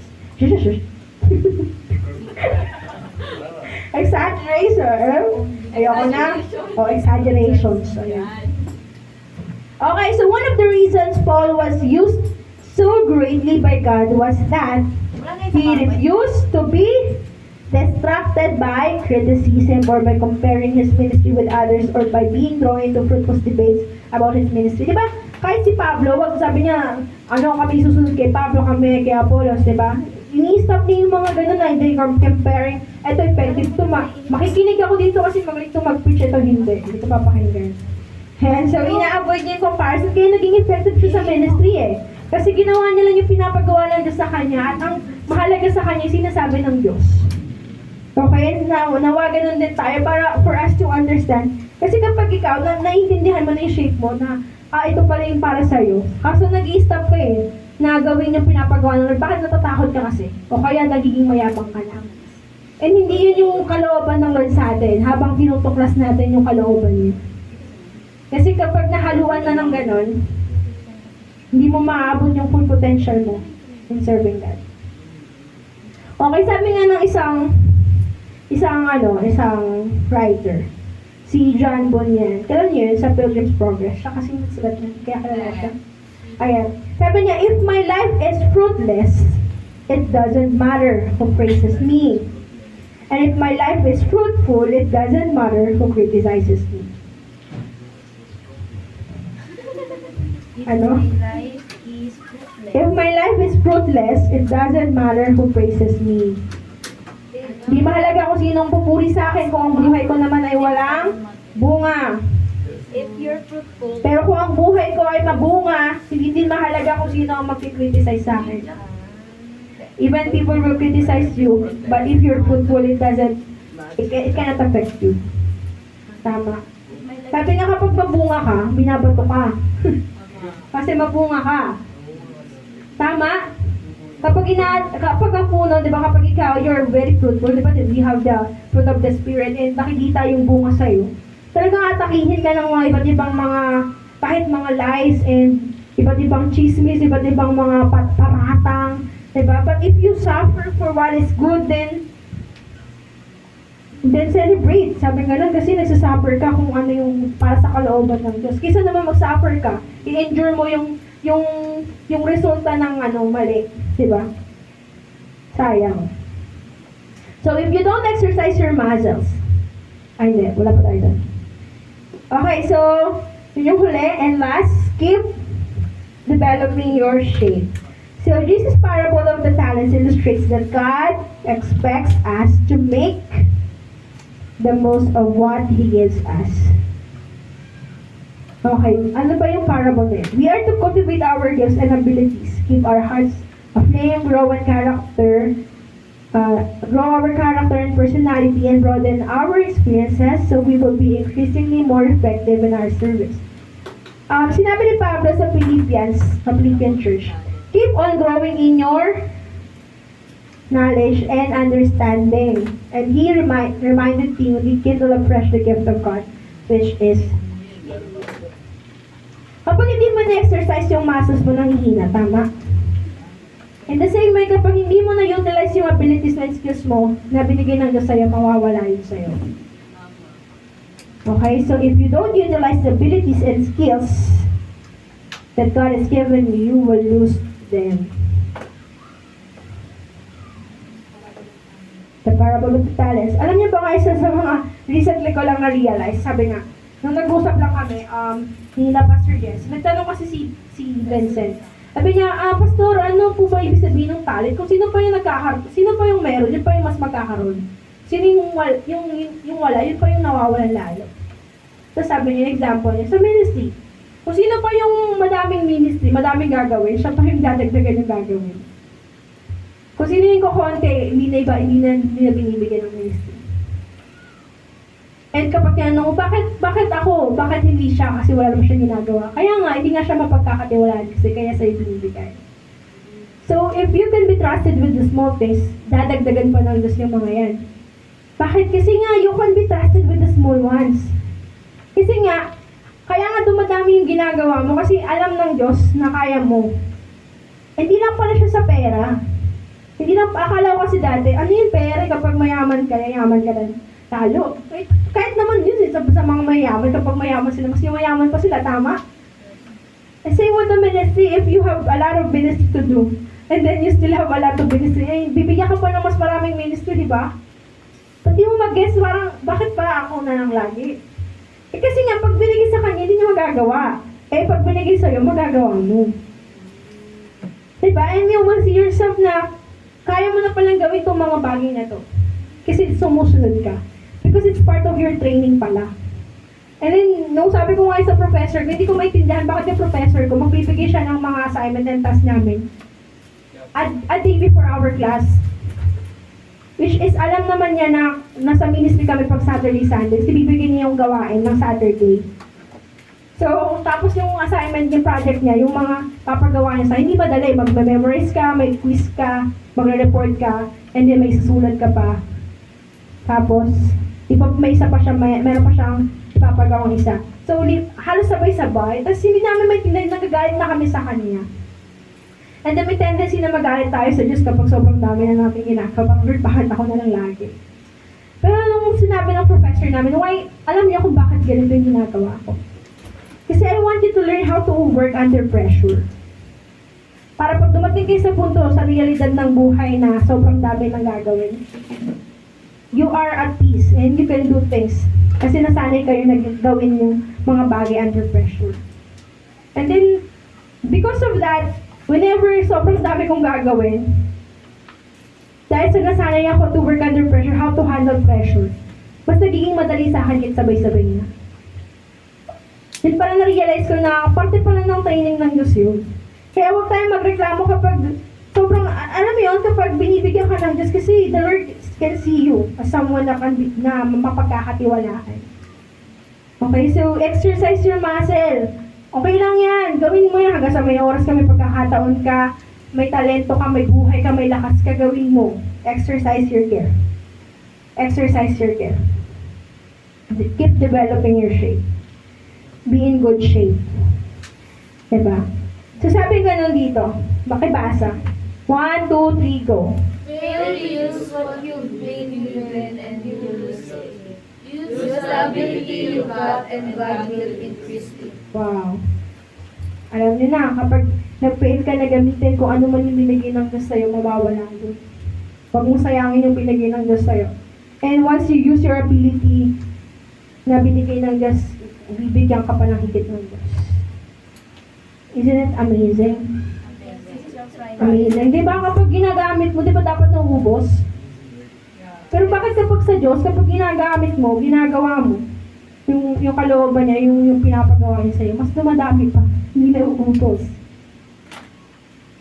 Exaggeration. Ayoko na. Exaggerations. Ayan. Okay, so one of the reasons Paul was used so greatly by God was that he refused to be distracted by criticism or by comparing his ministry with others or by being drawn into fruitless debates about his ministry. Diba? Kahit si Pablo, wag sabi niya, kami susunod kay Pablo, kami kay Apollos, diba? Ini-stop niya yung mga ganun na hindi comparing, eto effective to, makikinig ako dito kasi magaling to mag-preach, eto hindi ko papakinggan. And so, ina-avoid niya yung comparison, kaya naging effective siya sa ministry Kasi ginawa niya lang yung pinapagawa ng Diyos sa kanya at ang mahalaga sa kanya yung sinasabi ng Diyos. Okay, nawa ganun din tayo para for us to understand. Kasi kapag ikaw, naiintindihan mo na yung shape mo na, ito pala yung para sa'yo. Kaso nag-i-stop ka na gawin yung pinapagawa ng Lord. Bakit natatakot ka kasi? O kaya nagiging mayabang ka lang. And hindi yun yung kalooban ng Lord sa atin habang tinutuklas natin yung kalooban niya. Kasi kapag nahaluan na ng ganon, hindi mo maaabot yung full potential mo in serving God. Okay, sabi nga ng isang writer, si John Bunyan. Kailan yun? Sa Pilgrim's Progress. Siya kasi nagsulat niya. Kaya kilala siya. Ayan. Sabi niya, if my life is fruitless, it doesn't matter who praises me. And if my life is fruitful, it doesn't matter who criticizes me. Ano? Life is fruitless. If my life is fruitless, it doesn't matter who praises me. Di mahalaga kung sinong pupuri sa akin kung ang buhay ko naman ay walang bunga. If you're fruitful, Pero kung ang buhay ko ay mabunga, hindi din mahalaga kung sino ang mag-criticize sa akin. Even people will criticize you, but if you're fruitful, it cannot affect you. Tama. Sabi nga kapag mabunga ka, binabato ka. Kasi mabunga ka. Tama? Kapag ang puno, di ba, kapag ikaw, you're very fruitful, di ba, we have the fruit of the Spirit, and nakikita yung bunga sa'yo, talagang atakihin ka ng mga iba't ibang mga, kahit mga lies, and iba't ibang chismis, iba't ibang mga paratang, di ba? But if you suffer for what is good, then celebrate. Sabi nga lang, kasi nagsasuffer ka kung ano yung para sa kalooban ng Diyos. Kaysa naman mag-suffer ka, i-endure mo yung resulta ng mali. Diba? Sayang. So, if you don't exercise your muscles, ay hindi, wala pa tayo doon. Okay, so, yun yung huli. And last, keep developing your shape. So, Jesus' parable of the talents illustrates that God expects us to make the most of what He gives us. Okay, ano ba yung parable na yun? We are to cultivate our gifts and abilities, keep our hearts aflame, grow our character and personality, and broaden our experiences so we will be increasingly more effective in our service. Sinabi ni Pablo sa Philippian church, keep on growing in your knowledge and understanding. And he reminded Timothy, kindle afresh the gift of God, which is kapag hindi mo na-exercise yung muscles mo, nanghihina, tama? In the same way, kapag hindi mo na-utilize yung abilities and skills mo na binigay ng Diyos sa'yo, mawawala yun sa'yo. Okay, so if you don't utilize the abilities and skills that God has given you, you will lose them. The parable of the talents. Alam niyo ba nga, isa sa mga recently ko lang na-realize, sabi nga, nung nag-usap lang kami, nila Pastor Jess, nagtanong kasi si Vincent. Sabi niya, Pastor, ano po ba ibig sabihin ng talent? Kung sino pa yung nagkakaroon, sino pa yung meron, yun pa yung mas magkakaroon. Sino yung wala, yun pa yung nawawalan lalo. So sabi niya, example niya, sa ministry. Kung sino pa yung madaming ministry, madaming gagawin, siya pa yung dadagdagan yung gagawin. Kung sino yung kukonti, hindi na binibigyan ng ministry. And kapag tinanong ko, bakit ako? Bakit hindi siya? Kasi wala naman siya ginagawa. Kaya nga, hindi nga siya mapagkakatiwalaan kasi kaya sa'yo binibigay. So, if you can be trusted with the small things, dadagdagan pa ng Diyos yung mga yan. Bakit? Kasi nga, you can be trusted with the small ones. Kasi nga, kaya nga dumadami yung ginagawa mo kasi alam ng Diyos na kaya mo. Hindi lang pala siya sa pera. Hindi lang, akala ko kasi dati, ano yung pera kapag mayaman ka lang talo. Kahit naman yun sa mga mayaman, kapag mayaman sila, mas mayaman pa sila, tama? And same with the ministry, if you have a lot of ministry to do, and then you still have a lot of ministry, bibigyan ka pa ng mas maraming ministry, di ba? Pati mo mag-guess, parang, bakit pa ako na lang lagi? Kasi nga, pag binigay sa kanya, hindi niya magagawa. Pag binigay sa'yo, magagawa mo. Diba? And you will see yourself na, kaya mo na palang gawin itong mga bagay na to. Kasi sumusunod ka. Because it's part of your training pala. And then, nung sabi ko nga sa professor ko, hindi ko maintindihan bakit yung professor ko, magbibigay siya ng mga assignment and task namin a day before our class. Which is, alam naman niya na nasa ministry kami pag Saturday, Sunday. So, bibigyan niya yung gawain ng Saturday. So, tapos yung assignment, yung project niya, yung mga papagawa niya sa hindi madali. Mag-memorize ka, may quiz ka, magre-report ka, and then may susulat ka pa. Tapos, may isa pa siya, meron pa siyang ipapagawang isa. So, halos sabay-sabay. Tapos, hindi namin maintindihan, nagagalit na kami sa kanya. And then, may tendency na magalit tayo sa Diyos kapag sobrang dami na natin ginagawa. Lord, bakit ako na lang lagi? Pero nung sinabi ng professor namin, why, alam niya kung bakit ganito yung ginagawa ko. Kasi I want you to learn how to work under pressure. Para pag dumating kayo sa punto, sa realidad ng buhay na sobrang dami ng gagawin, you are at peace and you can do things. Kasi nasanay kayo na gawin yung mga bagay under pressure. And then, because of that, whenever sobrang dami kong gagawin, dahil sa nasanay ako to work under pressure, how to handle pressure, mas nagiging madali sa akin kahit sabay-sabay na. Then parang na-realize ko na parte pala ng training ng Diyos yun. Kaya huwag tayong magreklamo kapag sobrang, alam mo yun, kapag binibigyan ka ng Diyos kasi the Lord can see you as someone na mapagkakatiwalaan. Okay, so exercise your muscle. Okay lang yan. Gawin mo yan hanggang sa may oras ka, may pagkakataon ka, may talento ka, may buhay ka, may lakas ka, gawin mo. Exercise your care. Exercise your care. Keep developing your shape. Be in good shape. Diba? So sabi ko nun dito, makibasa. 1, 2, 3, go. Fail to use what you've been given and you will lose it. Use the ability you got and God will increase it. Wow. Alam niyo na, kapag nag-fail ka na gamitin kung ano man yung binigay ng Diyos sa'yo, mawawala doon. Huwag mong sayangin yung binigay ng Diyos sa'yo. And once you use your ability na binigay ng Diyos, bibigyan ka pa ng higit ng Diyos. Isn't it amazing? Amazing. Di ba kapag ginagamit mo, di ba dapat nauubos? Pero bakit kapag sa Diyos, kapag ginagamit mo, ginagawa mo, yung kalooban niya, yung pinapagawa niya sa'yo, mas dumadami pa. Hindi na uutos.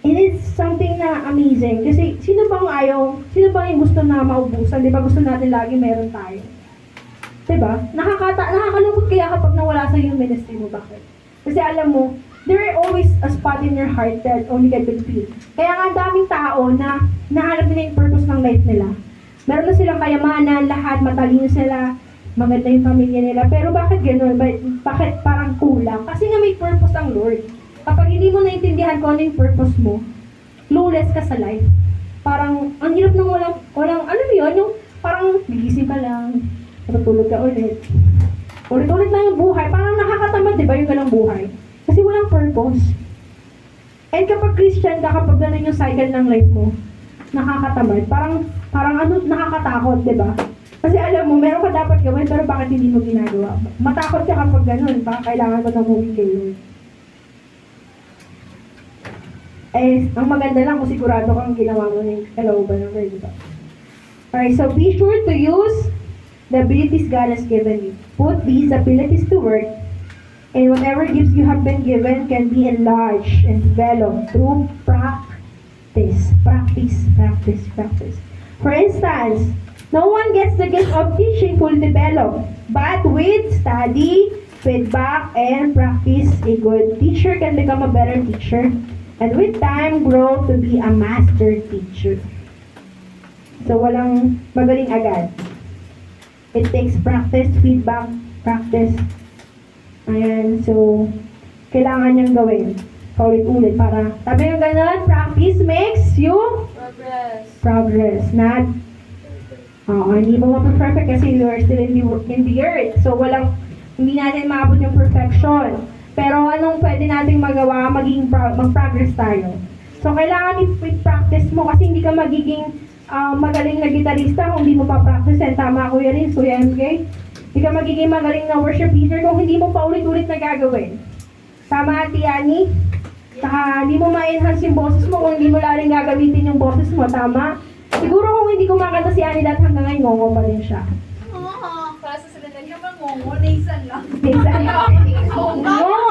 It is something na amazing. Kasi sino bang yung gusto na maubusan? Di ba gusto natin lagi meron tayo? Diba? Nakakalungkot kaya kapag nawala sa yung ministry mo. Bakit? Kasi alam mo, there are always a spot in your heart that only God can feel. Kaya nga daming tao na nahanap nila yung purpose ng life nila. Meron na silang kayamanan, lahat, matalino sila, maganda yung pamilya nila. Pero bakit gano'n? Bakit parang kulang? Kasi nga may purpose ang Lord. Kapag hindi mo naintindihan kung ano yung purpose mo, clueless ka sa life. Parang, ang hirap ng walang ano yun, yung parang gigising ka lang, matutulog ka ulit. Ulit-ulit lang yung buhay. Parang nakakatamad, di ba, yung ganang buhay? Kasi walang purpose. And kapag Christian ka, kapag ganun yung cycle ng life mo, nakakatamad. Parang ano, nakakatakot, di ba? Kasi alam mo, meron ka dapat gawin, pero bakit hindi mo ginagawa? Matakot ka kapag ganun, baka kailangan mo ng moving kay Lord. Eh, ang maganda lang kung sigurado kang ginawa mo ng kalooban ng Lord, di ba? Alright, so be sure to use the abilities God has given you. Put these abilities to work, and whatever gifts you have been given can be enlarged and developed through practice. For instance, no one gets the gift of teaching fully developed, but with study, feedback, and practice, a good teacher can become a better teacher, and with time, grow to be a master teacher. So, walang magaling agad. It takes practice, feedback, practice. Ayan, so, kailangan niyang gawin. Paulit-ulit para, sabi yung ganun, practice makes you progress. Not, hindi mo mapaperfect kasi you are still in the earth. So, hindi natin maabot yung perfection. Pero anong pwede nating magawa, mag-progress tayo. So, kailangan i-practice mo kasi hindi ka magiging magaling na gitarista kung hindi mo pa-practice. And tama Kuya Riz, Kuya MK. Hindi ka magiging magaling na worship leader kung hindi mo pa ulit-ulit na gagawin. Tama, Ate Annie? Saka hindi mo ma-enhance yung boses mo kung hindi mo laling gagamitin yung boses mo. Tama? Siguro kung hindi kumakanta si Annie lahat hanggang ngayon, ngongo pa rin siya. Para sa salita niya ba ngongo? Naisan lang. Naisan lang.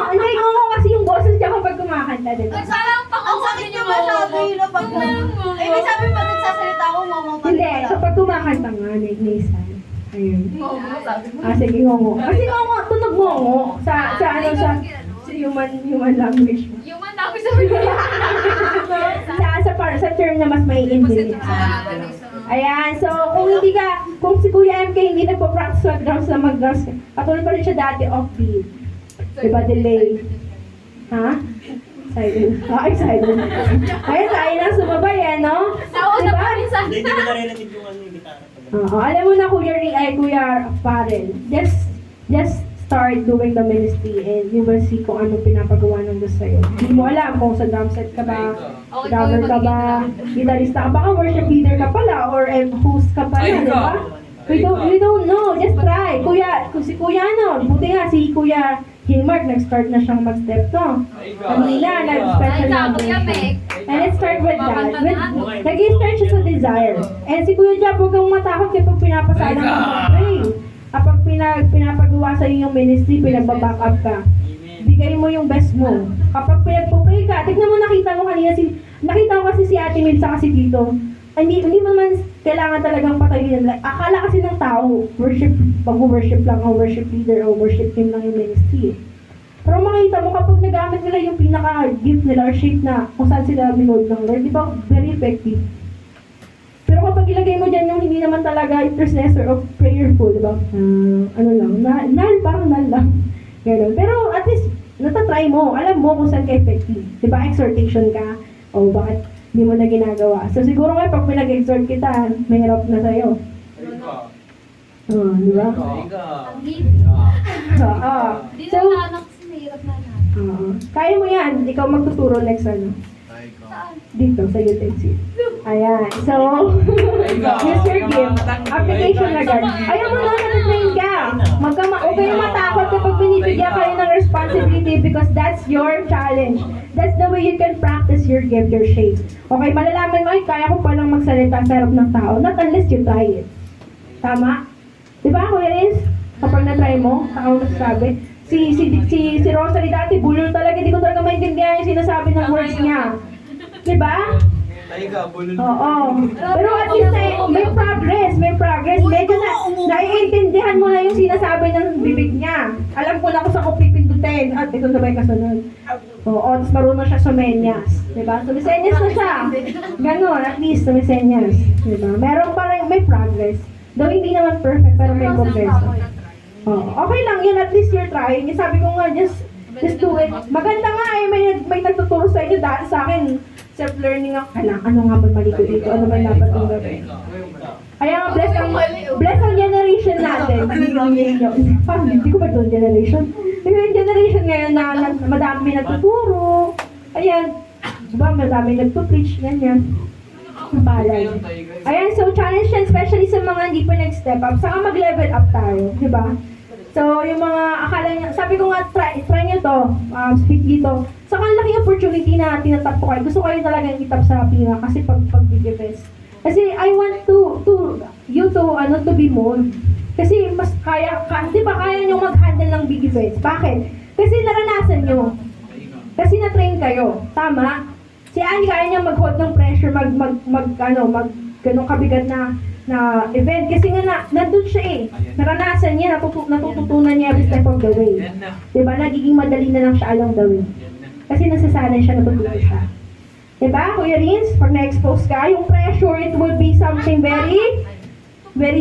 Hindi, ngongo kasi yung boses niya kapag kumakanta, diba? Sarang Ang sakit niya masyado yun pag Eh, may sabi pa nagsasalita ako, mama pa Hindi, kapag kumakanta nga, naisan. Ayun. Sige, ngongo. Kasi ngongo, tunog ngongo. Sa human language mo. Human language Sa term na mas may infinite. Ayan, so kung si Kuya MK hindi nagpo-practice mag-drums na mag-drums, patuloy pa rin siya dati off-beat. Diba, delay? Ha? Excited. Ayun, tayo lang sumabay, no? Nauna pa rin sa Hindi ko narinig yung ano yung gitara. Alam mo na, Kuya Farrell, just start doing the ministry and you will see kung ano pinapagawa ng Diyos sa'yo. Hindi mo alam kung sa drum set ka ba, drummer ka ba, gitarista ka ba, worship leader ka pala, or host ka pala, di ba? We don't know. Just try. Si Kuya ano, buti nga si Kuya Hilmark, nag-start na siyang mag-step, no? Kanina, nag-start siya Ikaw, ng Kuya Mek. And let's start with that. Nag-start siya sa desire. And si Kuya Jab, huwag kang matakot kapag pinapasala ka mag-pray. Kapag pinapagawa sa iyo yung ministry, pinagbaback up ka. Bigay mo yung best mo. Kapag pinagpo-pray ka, tignan mo, nakita ko kasi si Ate Mil sa kasi dito. Hindi mo man kailangan talagang patayin. Like, akala kasi ng tao, mag-worship lang ang worship leader o worship team lang yung ministry. Pero makita mo kapag nagamit nila yung pinaka-gift nila or shape na kung saan sila binold ng Lord, di ba, very effective. Pero kapag ilagay mo dyan yung hindi naman talaga intercessor of prayerful, di ba? Parang null lang. Ganun. Pero at least, natatry mo. Alam mo kung saan ka effective. Di ba, exhortation ka. O bakit hindi mo na ginagawa. So siguro nga pag pinag-exhort kita, mahirap na sa'yo. Di ba? Ang hirap. Oo. Di So, na anak kasi mahirap na natin. kaya mo yan. Ikaw magtuturo next ano. Saan? Dito, sa utensil. Ayan. So, use your gift. Application agad. Ayaw mo na, natitrain ka. Huwag kayong matakot kapag binibigyan kayo ng responsibility because that's your challenge. That's the way you can practice your gift, your shape. Okay, malalaman mo, ay, kaya ko palang magsalita sa harap ng tao. Not unless you try it. Tama? Diba, Kuya Riz? Kapag na-try mo, saka mo nasasabi. Si Rosalie dati, bulol talaga. Hindi ko talaga maintindihan yung sinasabi ng words niya. Diba? Oo. Pero at least may progress. Medyo naiintindihan mo na yung sinasabi ng bibig niya. Alam ko na kung saan ko pipindutin. At ito sabay kasunod. Oo, tapos marunong siya sumenyas. Diba? Sumisenyas na siya. Ganon, at least sumisenyas. Diba? Meron pa rin, may progress. Though hindi naman perfect, pero may progress. Okay lang yun, at least you're trying. Sabi ko nga, just do it. Maganda nga may nagtuturo sa inyo dahil sa akin. Self-learning ako. Ano nga ba mali ko dito? Ano ba dapat kong gawin? Kaya nga, bless ang generation natin. Hindi ko ba doon generation? Yung generation ngayon na madami nagtuturo. Ayan. Diba, madami nagtupreach. Ganyan. Palay. Ayan, so challenge yan, especially sa mga hindi pa nag-step up. Saka mag-level up tayo. Diba? So, yung mga akala niya, sabi ko nga, try nyo to, speak dito. Saka ang laking opportunity na tinatap ko kayo. Gusto ko kayo talagang itap sa pinga kasi pag-big-events. Kasi I want you to be more. Kasi mas di ba kaya nyo mag-handle ng big events? Bakit? Kasi naranasan nyo. Kasi na-train kayo. Tama? Si Annie kaya niya mag-hold ng pressure, ganong kabigat na event. Kasi nga nandun siya eh. Naranasan niya, natututunan niya every step of the way. Diba? Nagiging madali na lang siya along the way. Kasi nasasanay siya, natutunan siya. Diba, Kuya Rins? Pag na-expose ka, yung pressure, it will be something very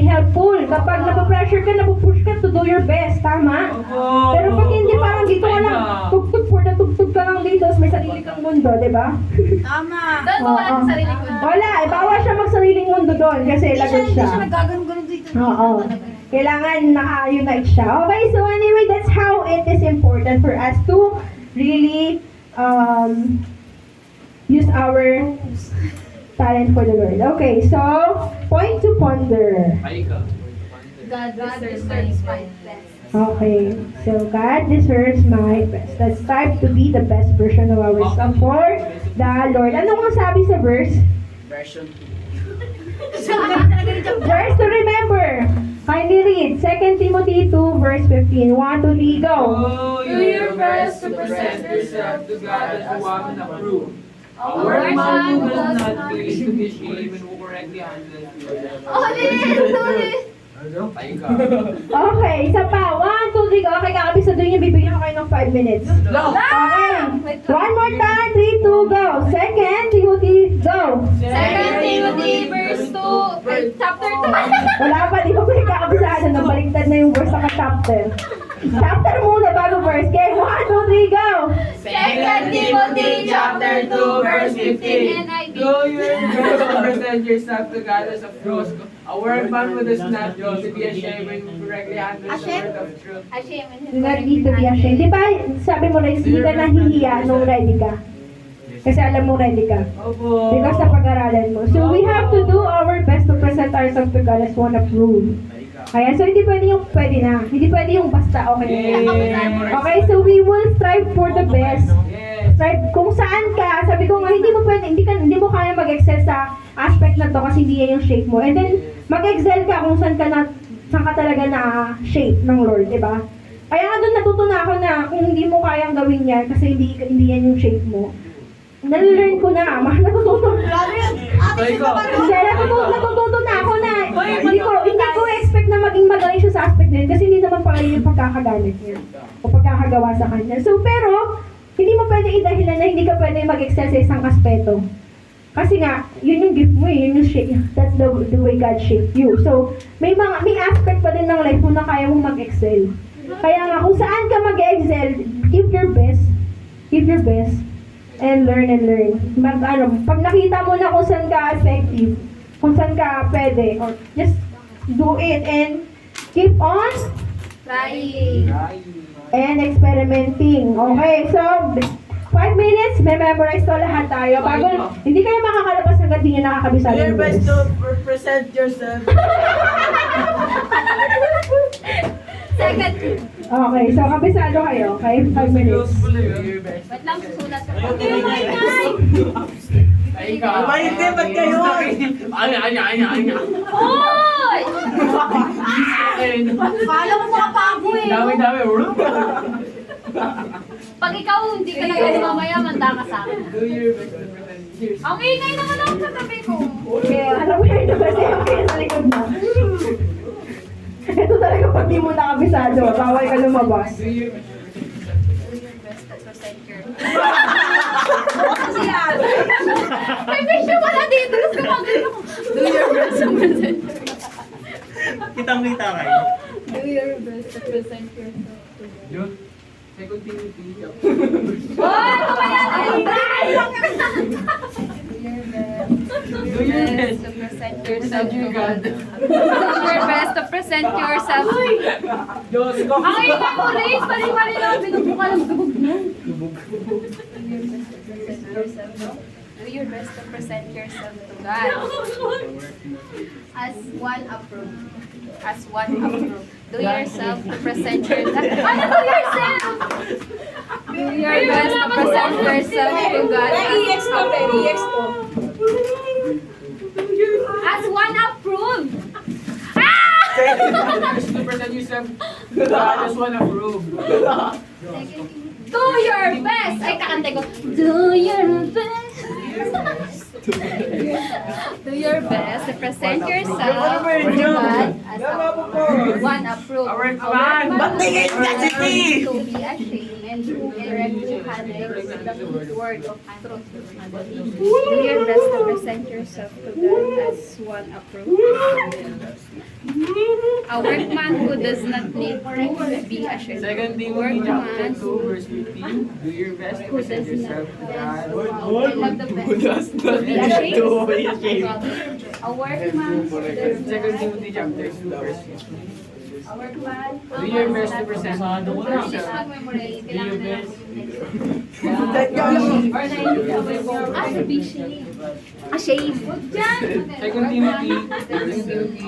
helpful. Kapag napapressure ka, napupush ka to do your best. Tama? Pero pag hindi, parang dito ka lang, tugtog ka lang dito, may sarili kang mundo, diba? Doon ko wala sa sarili ko. Wala, bawal siya magsariling mundo doon kasi lagot siya. nagagano-gano dito. Oo. Kailangan naka-unite siya. Okay, so anyway, that's how it is important for us to really use our talent for the Lord. Okay, so, point to ponder. God deserves my best. Okay, so God deserves my best. Let's strive to be the best version of ourselves for the Lord. Ano nga sabi sa verse? Version Verse to remember. Kindly read 2 Timothy 2 verse 15. 1, 2, 3, go. Do your best to present yourself to God as the one approved. A A workman workman who who does does not not need to be ashamed and who correctly handles your Ulit! Okay, isa pa. 1, 2, 3, go. Okay, kakabisaduhin niyo. Bibigyan ko kayo ng 5 minutes. Okay. One more time. 3, 2, go. 2 Timothy, go. 2 Timothy verse 2, chapter 2. Wala pa, di pa pinagkakabisado. Nabaliktad na yung verse sa chapter. Chapter muna bago verse. Okay, 1, 2, 3, go. 2 Timothy chapter 2 verse 15 NIV. Do your best to present yourself to God as approved. A workman who does not need to be ashamed and who correctly handles the word of truth. Do not need to be ashamed. Di ba, sabi mo rin, hindi ka nahihiya nung ready ka. Kasi alam mo ready ka. Opo. Because sa pag-aralan mo. So we have to do our best to present ourselves to God as one approved. Kaya, so hindi pwede yung pwede na. Hindi pwede yung basta okay na yan. Yeah. Okay, so we will strive for the best. Yes. Strive kung saan ka. Sabi ko nga, hindi mo pwede, hindi mo kaya mag-excel sa aspect na to kasi hindi yan yung shape mo. And then, mag-excel ka kung saan ka talaga na shape ng Lord, di ba? Kaya nga doon natutunan ako na kung hindi mo kayang gawin yan kasi hindi yan yung shape mo. Nalalearn ko na, natututo. Hindi, natututo na ako na hindi ko expect na maging magaling siya sa aspect na yun kasi hindi naman pala yung pagkakagamit niya o pagkakagawa sa kanya. So, pero, hindi mo pwede idahilan na hindi ka pwede mag-excel sa isang aspeto. Kasi nga, yun yung gift mo yun yung shape. That's the way God shaped you. So, may aspect pa din ng life mo na kaya mong mag-excel. Kaya nga, kung saan ka mag-excel, give your best, and learn. Pag nakita mo na kung saan ka effective, kung saan ka pwede, or just do it and keep on Trying. and experimenting. Okay, so 5 minutes, may memorize to lahat tayo. Bago, hindi kayo makakalabas hanggang di nyo nakakabisa Do your ng best verse. to present yourself. Second. Okay, so kabisado kayo. Okay, 5 minutes. Do your best. Wait lang, susulat ko. Ay, ikaw. Hindi, ba't kayo? Anya. Hoy! Ayun. Kala mo mga pabo eh. Dami. Pag ikaw hindi ka nagawa mamaya, manda ka sa akin. Do your best to present yourself. Ang ingay naman ako sa tabi ko. Okay, alam mo yun kasi okay sa likod mo. Ito talaga pag di mo nakabisado, bawal ka lumabas. Do your best to present yourself. May picture wala dito. Tapos gumagano ko. Do your best to present Kitang-kita kayo. Do your best to present yourself. Yun. Second Timothy. Hoy! Mamaya na yun! Do your best to present yourself to God. Do your best to present yourself. Diyos ko. Ang ingay mo, Reis! Mali-mali lang. Binubuka ng gabog mo. Do your best to present yourself to God. As one approved. Do yourself to present yourself. Ano do yourself? Do your best to present yourself to God. As one approved. Just to present yourself to God as one approved. Do your best. Ay, kakantay ko. Do your best. Do your best to present yourself to God as one approved. Our man. Ba't to be ashamed and to erect to handle the word of truth. Do your best to present yourself to God as one approved. A workman who does not need to be ashamed. Second Timothy chapter 2 verse 15. Do your best to present yourself to God. I love the best. To be ashamed. A workman who does Second not Timothy chapter 2 verse 15. A workman Do your best to present yourself. mag-memorize. Kailangan na lang to be ashamed. Ashamed. Huwag dyan. Second Timothy.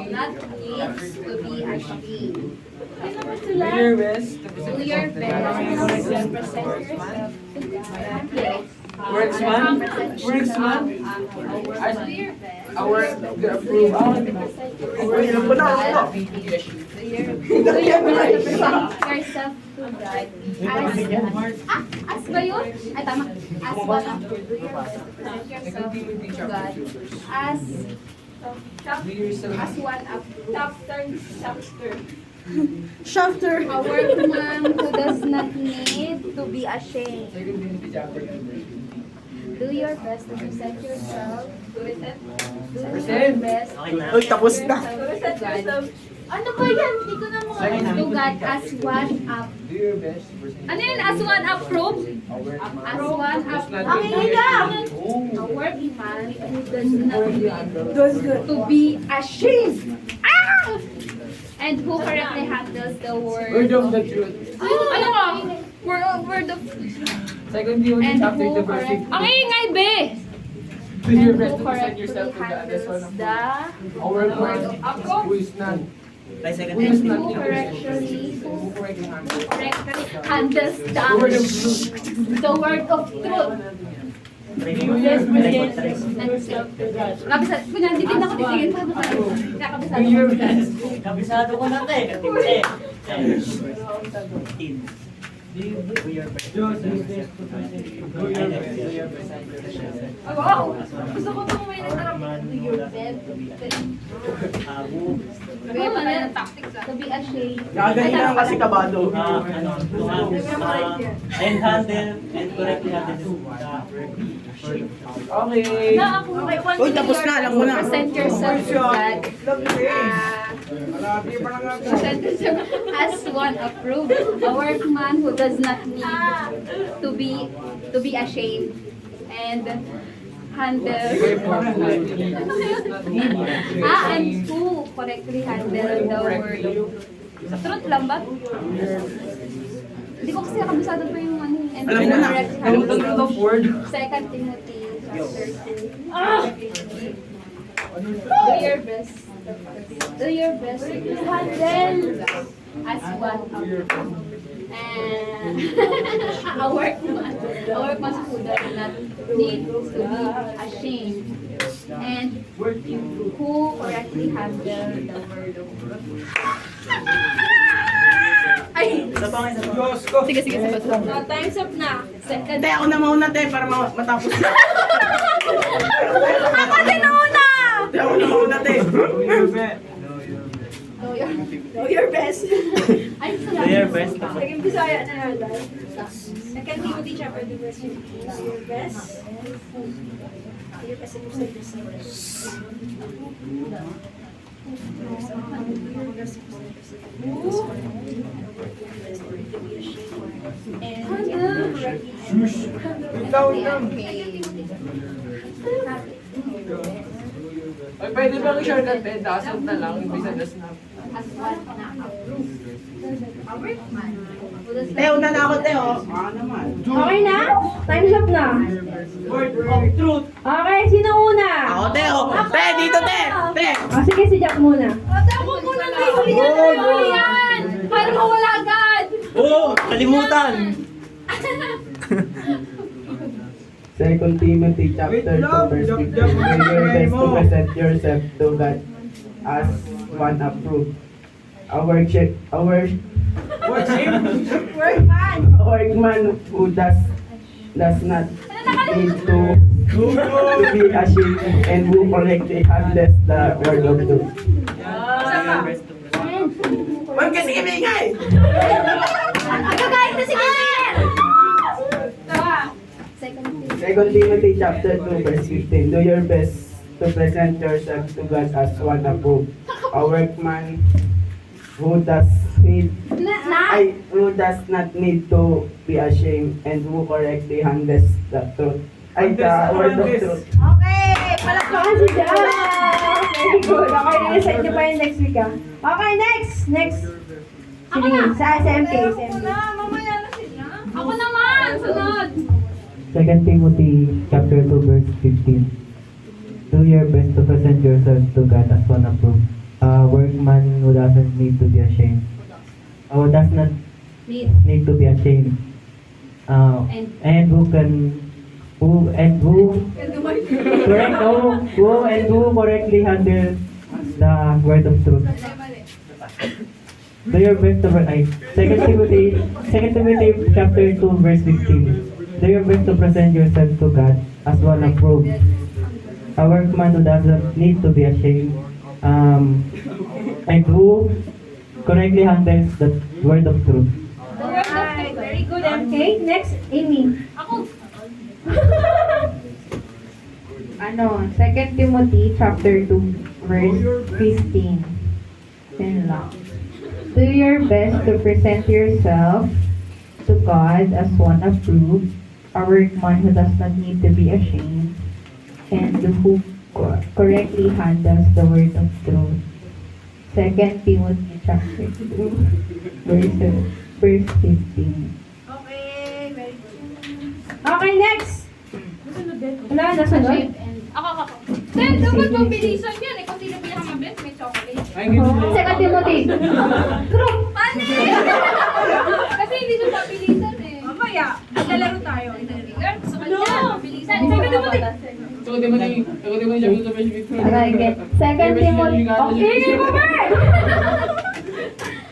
Not needs to be ashamed. Do your best to Do present your yourself best to to God. present yourself to God. Worksman. Worksman. Do your best. Our approve. Do your best to present yourself to God. As ba yun? Ay, tama. As what? Do your best to present yourself to God. As Do yourself. as one up. Shafter. A workman who does not need to be ashamed. Second Timothy chapter 2 verse 15. Do your best to present yourself. Do your Present. best. Uy, tapos na. Ano ba yan? Hindi ko na mga to God as one up. Do your best to present Ano yun? As one approve? a workman. As one Does up. not Ang need to ingay be ka! ashamed. A workman who does not need to be ashamed. And who correctly handles the Word word. of the truth. Ano ka? Word of... Second Timothy And chapter who 2 verse correct... 15. Ang ingay, be! Do your And best who to present correctly yourself to God as one handles of the... our word who is none. By second And Timothy. who correctly handles the word of truth. Kabisado, hindi din ako titingin pa kabisado ko. Kabisado ko na te. Wow! Gusto ko itong may nagtarap. Do your best. Kaya pala yung tactics To be ashamed. Kagalingan kasi kabado. And handle and correctly handle Okay. Na ako, Uy, tapos na, alam mo na. Present yourself to God. Malabi pa lang ako. Present yourself as one approved, a workman who does not need to be ashamed and handle and to correctly handle the word of truth. Truth lang ba? Hindi ko kasi kabisado pa yung ano. And Alam mo na. correctly Alam mo handle na of word. 2 Timothy chapter 2. Do your best. Do your best to handle as one approved. And a workman who does not need to be ashamed and who correctly handle the word of truth. Ay! Isa pa. Diyos ko. Sige, sagot. Time's up na. Second. Te, ako na mauna te, para matapos na. Ako din una! Te, ako na mauna te. Do your best. Ay, Do salamat. your best. Naging Bisaya na yun dahil. 2 Timothy chapter 2 verse 15. Do your best. Do your best and you say yourself. Ikaw lang. Ay, pwede bang i-shortcut te? Dasal na lang, imbis na snap. As one na approved. A workman who does Te, una na ako te, oh. Naman. Okay na? Time's up na. Word of truth. Okay, sino una? Ako te, oh. Te, dito te. Te. Sige, si Jack muna. Ate, ako muna na huli yan! Huli yan! Para mawala agad! Oo! Kalimutan! 2 Timothy chapter 2 verse 15. Do your best to present yourself to God as one approved. A workman who does not need to be ashamed and who correctly handles the word of truth. Huwag kasi kimingay. Nagkakain na si Kinder! Second Timothy chapter 2 verse 15. Do your best to present yourself to God as one approved. A workman who does not need to be ashamed and who correctly handles the truth. Ay, the word of truth. Okay, palakpakan si Jack. Very good. Okay, niliset niyo pa yun next week ah. Okay, next. Sige, sa SMK. Mamaya na sila. Ako naman! Sunod! 2 Timothy chapter 2 verse 15. Do your best to present yourself to God as one approved. A workman who doesn't need to be ashamed. Who does not need to be ashamed. And who correctly handle the word of truth. Do your best to 2 Timothy chapter 2 verse 15. Do your best to present yourself to God as one approved. A workman who doesn't need to be ashamed, and who correctly handles the word of truth. The word of Alright, truth. very good, MK. Next, Amy. Ako. 2 Timothy chapter 2 verse 15. Yun lang. Do your best to present yourself to God as one approved, a workman who does not need to be ashamed, and who correctly handles the word of truth. 2 Timothy chapter 2 verse 15. Okay, very good. Okay, next. Wala, nasunod? Ako. Then, dapat mabilisan yan eh. Kung sino pinakamabit, may chocolate. Ay, ganun. 2 Timothy Group! Paano Kasi hindi siya pabilisan eh. Mamaya, maglalaro tayo. Girl, gusto ka niya. Pabilisan. Second Timothy. Sagutin mo na yung chapter 2 verse 15. Okay. Second Timothy. Okay, mo ba?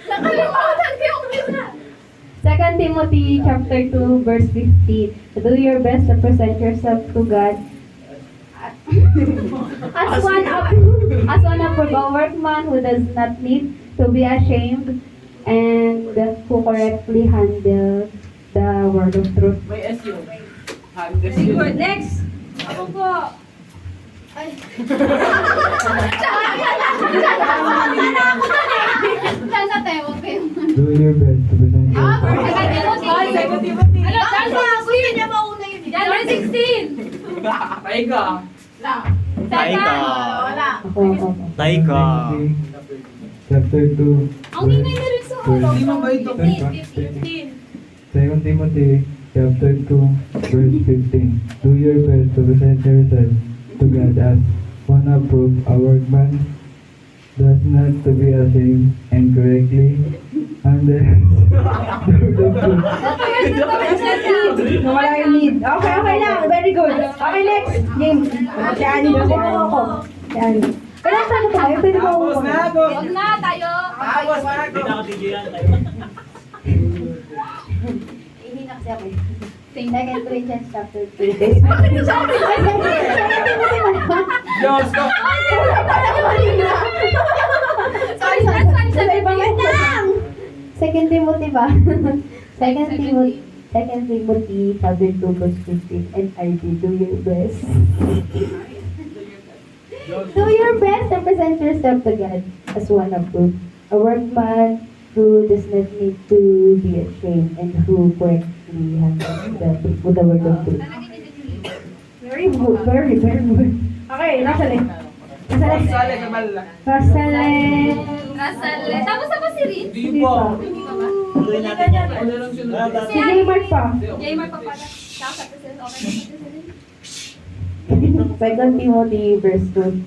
Nakalimutan ko yung isa. 2 Timothy chapter 2 verse 15. Do your best to present yourself to God as one approved, a workman who does not need to be ashamed and who correctly handle the word of truth. May S yun. Very good. Next. Ako po. Saan na tayo? Huwag kayong... Do your best to present yourself. Second Timothy. Ano? Gusto niya mauna yun. January 16. Patay ka. Tay ka. Ako. Tay ka. Chapter 2. Ang ingay na rin sa ulo. Hindi mo ba ito? 2 Timothy chapter 2 verse 15. Do your best to present yourself to God as one approved, a workman does not to be ashamed and correctly handle the truth. Nawala yung lead. Okay, okay lang. Very good. Okay, next. Game. Si Annie na ako. Si Annie. Kailan tayo tayo? Pwede mo Tapos na ako. Huwag na tayo. Tapos na ako. Hindi na ako DJ yan. Ihina kasi ako. Second Corinthians chapter 2. Diyos ko. Sorry. Second Timothy ba? Second Timothy chapter 2 verse 15. NIV, do your best. Do your best and present yourself to God as one approved, a workman who does not need to be ashamed and who correctly handles the word of truth. Very good. Very, very good. Okay, Rosalie. Rosalie. Sali ka bala. Rosalie. Rasal. Tapos ako si Rin. Hindi po. Tuloy natin yan. Ano lang sunod? Si Jaymar pa. Jaymar pa pala. Tapos ako si Rin. Okay na si Rin. Second Timothy verse 2.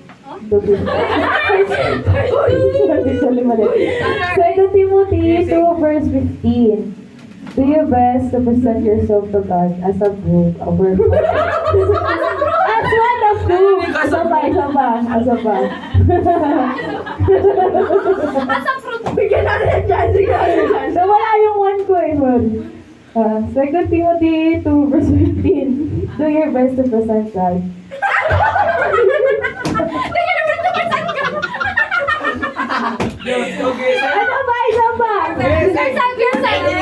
Second Timothy 2 verse 15. Do your best to present yourself to God as a good, a workman. As one of two. Isa pa. Asa fruit? Bigyan natin yan. Sige. Nawala yung one ko eh, sorry. Second Timothy 2 verse 15. Do your best to present God. Okay, sir. Ano ba? Isa pa.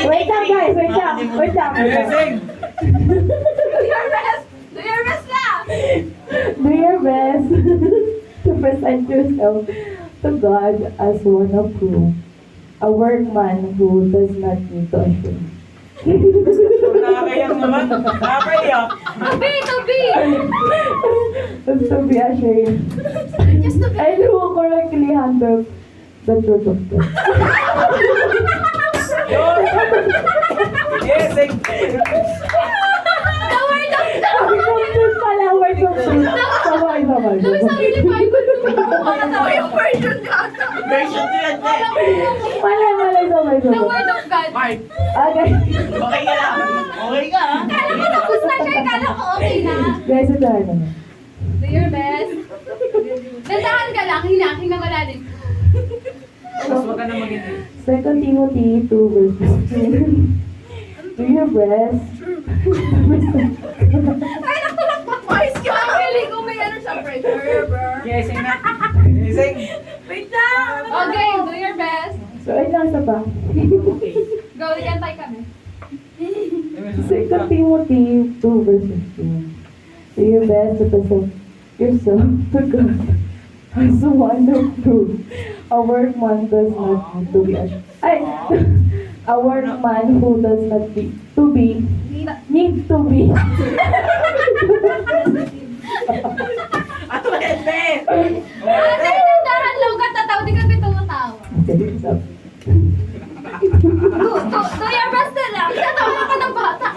Wait lang guys, wait lang. Blessing. Do your best lang. Do your best to present yourself to God as one approved, a workman who does not need to ashamed. Nakakayak naman. Nakakayak. Tabi. Does to be ashamed. Just to be. And who correctly handle the truth of God. Yes, The word of God. Truth pala, word of truth. Sabay. Sabi ni Michael. Ano yung version niya? Version 2 yan, te. Sabay. The word of God. Mike. Okay. Okay ka lang. Okay ka, ha? Kala ko tapos na siya. Kala ko okay na. Guys, ito na naman. Do your best. Dandahan ka lang. Hinaking na malalim. Mas wag ka na mag-init. Second Timothy 2 verse 15. Do your best. Ay, nakatulak pa. Ayos ka. Actually, kung may ano siya, pressure, bro. Yes, na. Yes, Wait lang. Okay, do your best. So, ay lang isa pa. Go, ikantay kami. Second Timothy 2 verse 15. Do your best to present yourself to God as one of truth. A workman does not need to be a workman who does not need to be. Ano ba yan, Ben? Ate, dandahan lang ka tatawa. Di ka tumatawa. Do your best na lang. Tatawa ka ng bata.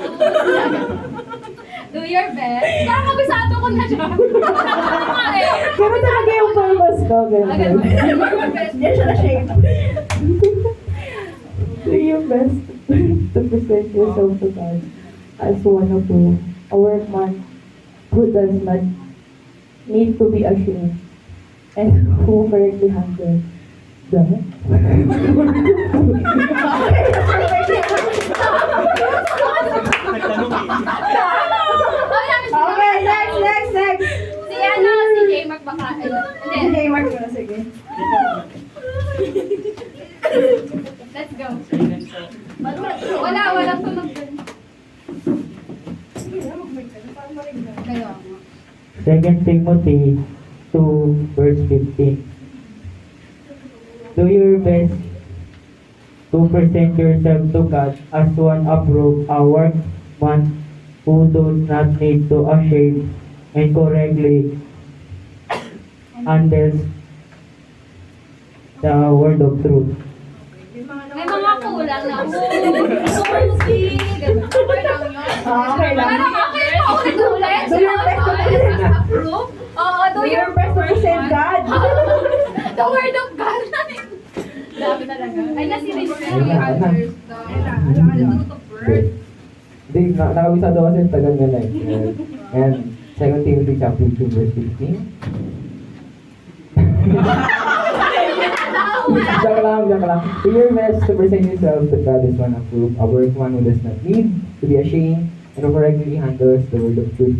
Do your best. Parang kabisado ko na siya. Ano nga eh. Pero talaga yung purpose Ikaw, ganun. Hindi siya na-shape. Do your best to present yourself to God as one of who, a workman who does not need to be ashamed and who correctly handles the Nagtanong eh. Okay, next. Si ano, si J. Mark baka. Hindi. Okay, Mark mo na, sige. Let's go. Walang tunog dun. Kaya nga. 2 Timothy 2 verse 15. Do your best to present yourself to God as one approved, a workman who does not need to shame and correctly handles the word of truth. May mga kulang na. Sorry. Okay lang yun. Okay lang. Parang okay lang ako nag-ulit. Do your best to present. Approve? Oo, Do your best to present God. The word of God. Dami talaga. Ay, nasi rin others. Hindi, nakabisado kasi tagal nga lang. And 2 Timothy chapter 2 verse 15. Joke lang. Do your best to present yourself to God as one approved, a workman who does not need to be ashamed and who correctly handles the word of truth.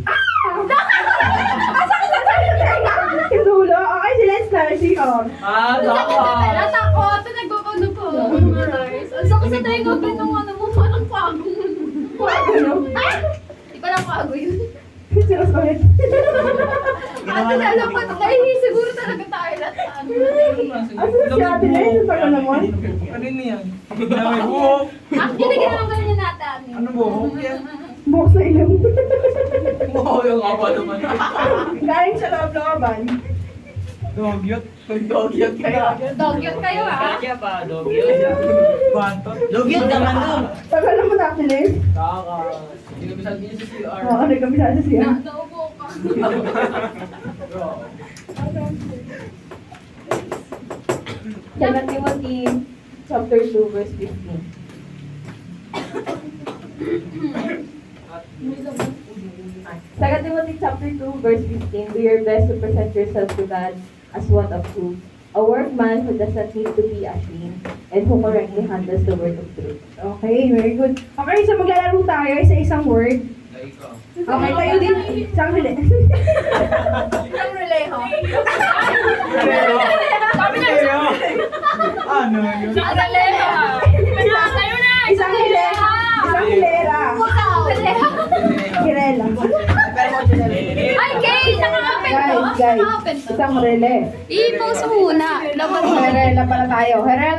Dulo. Okay, si Lance na. Si Natakot. Nagpapano ko. Ang sakit sa tayo ko. Ginawa na mo. Parang pago. Di pa lang pago yun. Serious ulit. Ate, alam ko, siguro talaga tayo lahat sa ano. Asa si ate na yun? Tagal naman. Ano yun yan? May buhok. Actually, ginawa ganyan natin. Ano buhok yan? Buhok sa ilong. Oo, yung aba naman. Galing sa loob ng kaban. Dogyot. Dogyot kayo. Dogyot kayo ah. Kaya pa, Dogyot. Bantot. Dogyot naman doon. Tagal naman natin eh. Kaka. Ginabisag niyo sa CR. Oo, nagkabisa sa siya. Naubo ka. Bro. 2 Timothy chapter 2 verse 15. Second Timothy chapter 2 verse 15. Do your best to present yourself to God as one approved, a workman who does not need to be ashamed and who correctly handles the word of truth. Okay, very good. Okay, so maglalaro tayo sa isang word. Okay, tayo din. Isang relay. Ang relay ho. Sabi niya, Ano yun? ang relay ho. Tayo na. Isang relay. Isang hilera. Hirela. Ay, Kay! Nakakapit ko. Guys, Nakakapit to. isang relay. I-post mo muna. Laban mo. Herela pala tayo. Herela